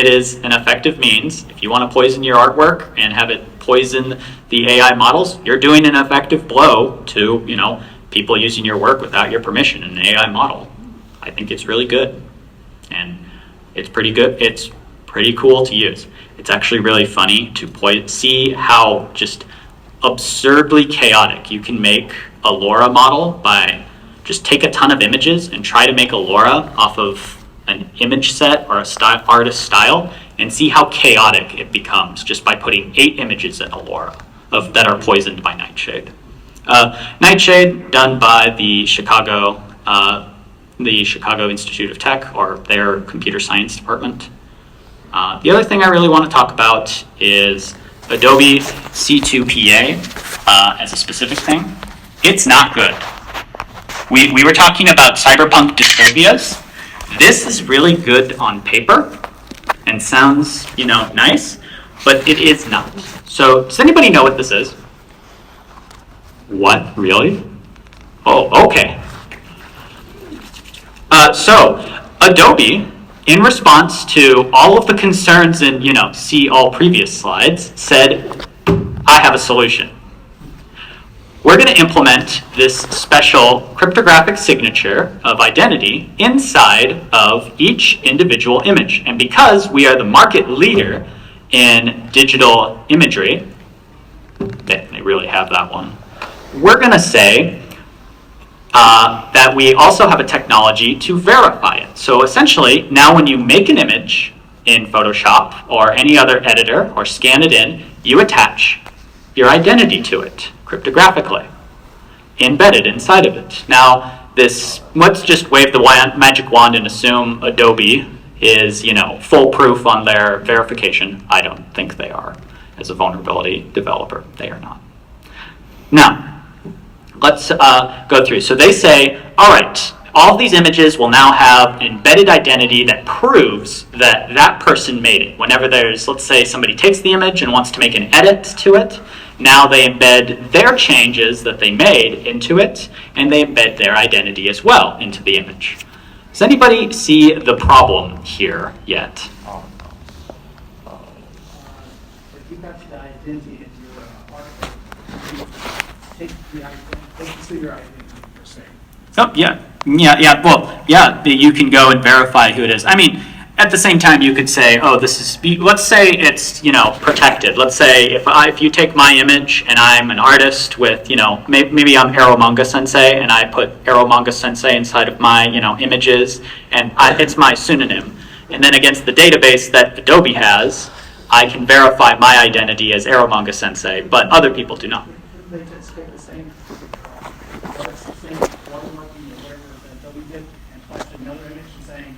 is an effective means. If you want to poison your artwork and have it poison the AI models, you're doing an effective blow to, people using your work without your permission in an AI model. I think it's really good. And it's pretty good. It's pretty cool to use. It's actually really funny to see how just absurdly chaotic you can make a LoRa model by just take a ton of images and try to make a LoRa off of an image set or a artist style, and see how chaotic it becomes just by putting 8 images in a LoRa that are poisoned by Nightshade. Nightshade, done by the Chicago Institute of Tech, or their computer science department. The other thing I really want to talk about is Adobe C2PA as a specific thing. It's not good. We were talking about cyberpunk dystopias. This is really good on paper and sounds, nice, but it is not. So, does anybody know what this is? What? Really? Oh, okay. So, Adobe, in response to all of the concerns in, see all previous slides, said, I have a solution. we're going to implement this special cryptographic signature of identity inside of each individual image. And because we are the market leader in digital imagery, they really have that one, we're going to say that we also have a technology to verify it. So essentially, now when you make an image in Photoshop or any other editor or scan it in, you attach your identity to it cryptographically, embedded inside of it. Now, let's just wave the magic wand and assume Adobe is, foolproof on their verification. I don't think they are. As a vulnerability developer, they are not. Now, let's go through. So they say, all right, all of these images will now have an embedded identity that proves that that person made it. Whenever there's, let's say somebody takes the image and wants to make an edit to it, now they embed their changes that they made into it, and they embed their identity as well into the image. Does anybody see the problem here yet? If you got the identity into your article, you take the identity to your identity per se. Oh, yeah. Well, you can go and verify who it is. I mean, at the same time, you could say, oh, let's say it's, protected. Let's say if you take my image and I'm an artist with, maybe I'm Eromanga Sensei and I put Eromanga Sensei inside of my, images and it's my pseudonym. And then against the database that Adobe has, I can verify my identity as Eromanga Sensei, but other people do not. They just take the same watermarking or whatever that Adobe did and flash another image and saying,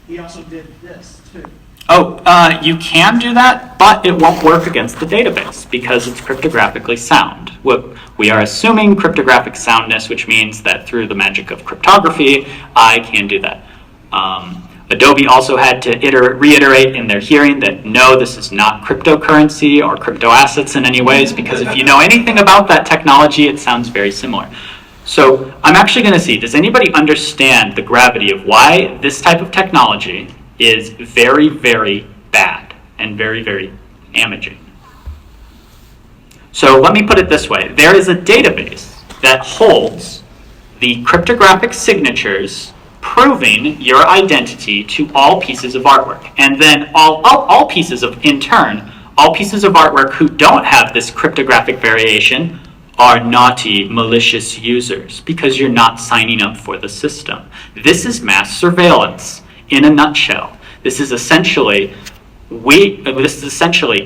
he also did this too. Oh, you can do that, but it won't work against the database because it's cryptographically sound. We are assuming cryptographic soundness, which means that through the magic of cryptography, I can do that. Adobe also had to reiterate in their hearing that no, this is not cryptocurrency or crypto assets in any ways, because if you know anything about that technology, it sounds very similar. So I'm actually going to see, does anybody understand the gravity of why this type of technology is very, very bad and very, very damaging? So let me put it this way. There is a database that holds the cryptographic signatures proving your identity to all pieces of artwork. And then all pieces of artwork who don't have this cryptographic variation are naughty, malicious users because you're not signing up for the system. This is mass surveillance in a nutshell. This is essentially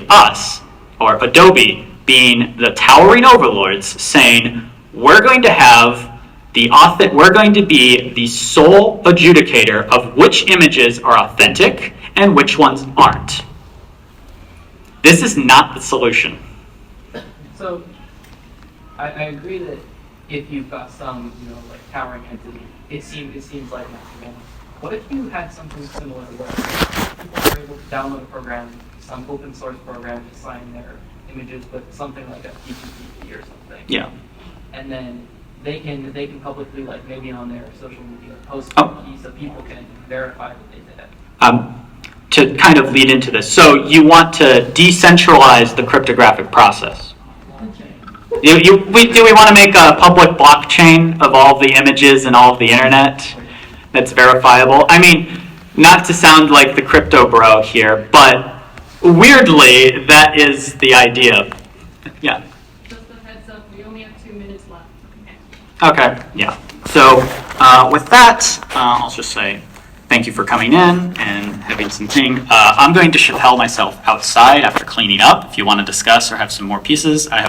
us, or Adobe, being the towering overlords saying, we're going to be the sole adjudicator of which images are authentic and which ones aren't. This is not the solution. So, I agree that if you've got some, towering entity, it seems like nothing. What if you had something similar where people are able to download a program, some open source program to sign their images with something like a PGP or something? Yeah. And then they can publicly, maybe on their social media, post a key so people can verify that they did it. To kind of lead into this, so you want to decentralize the cryptographic process. Do we want to make a public blockchain of all the images and all of the internet that's verifiable? I mean, not to sound like the crypto bro here, but weirdly, that is the idea. Yeah. Just a heads up, we only have 2 minutes left. Okay, yeah. So with that, I'll just say thank you for coming in and having some thing. I'm going to Chappelle myself outside after cleaning up. If you want to discuss or have some more pieces, I have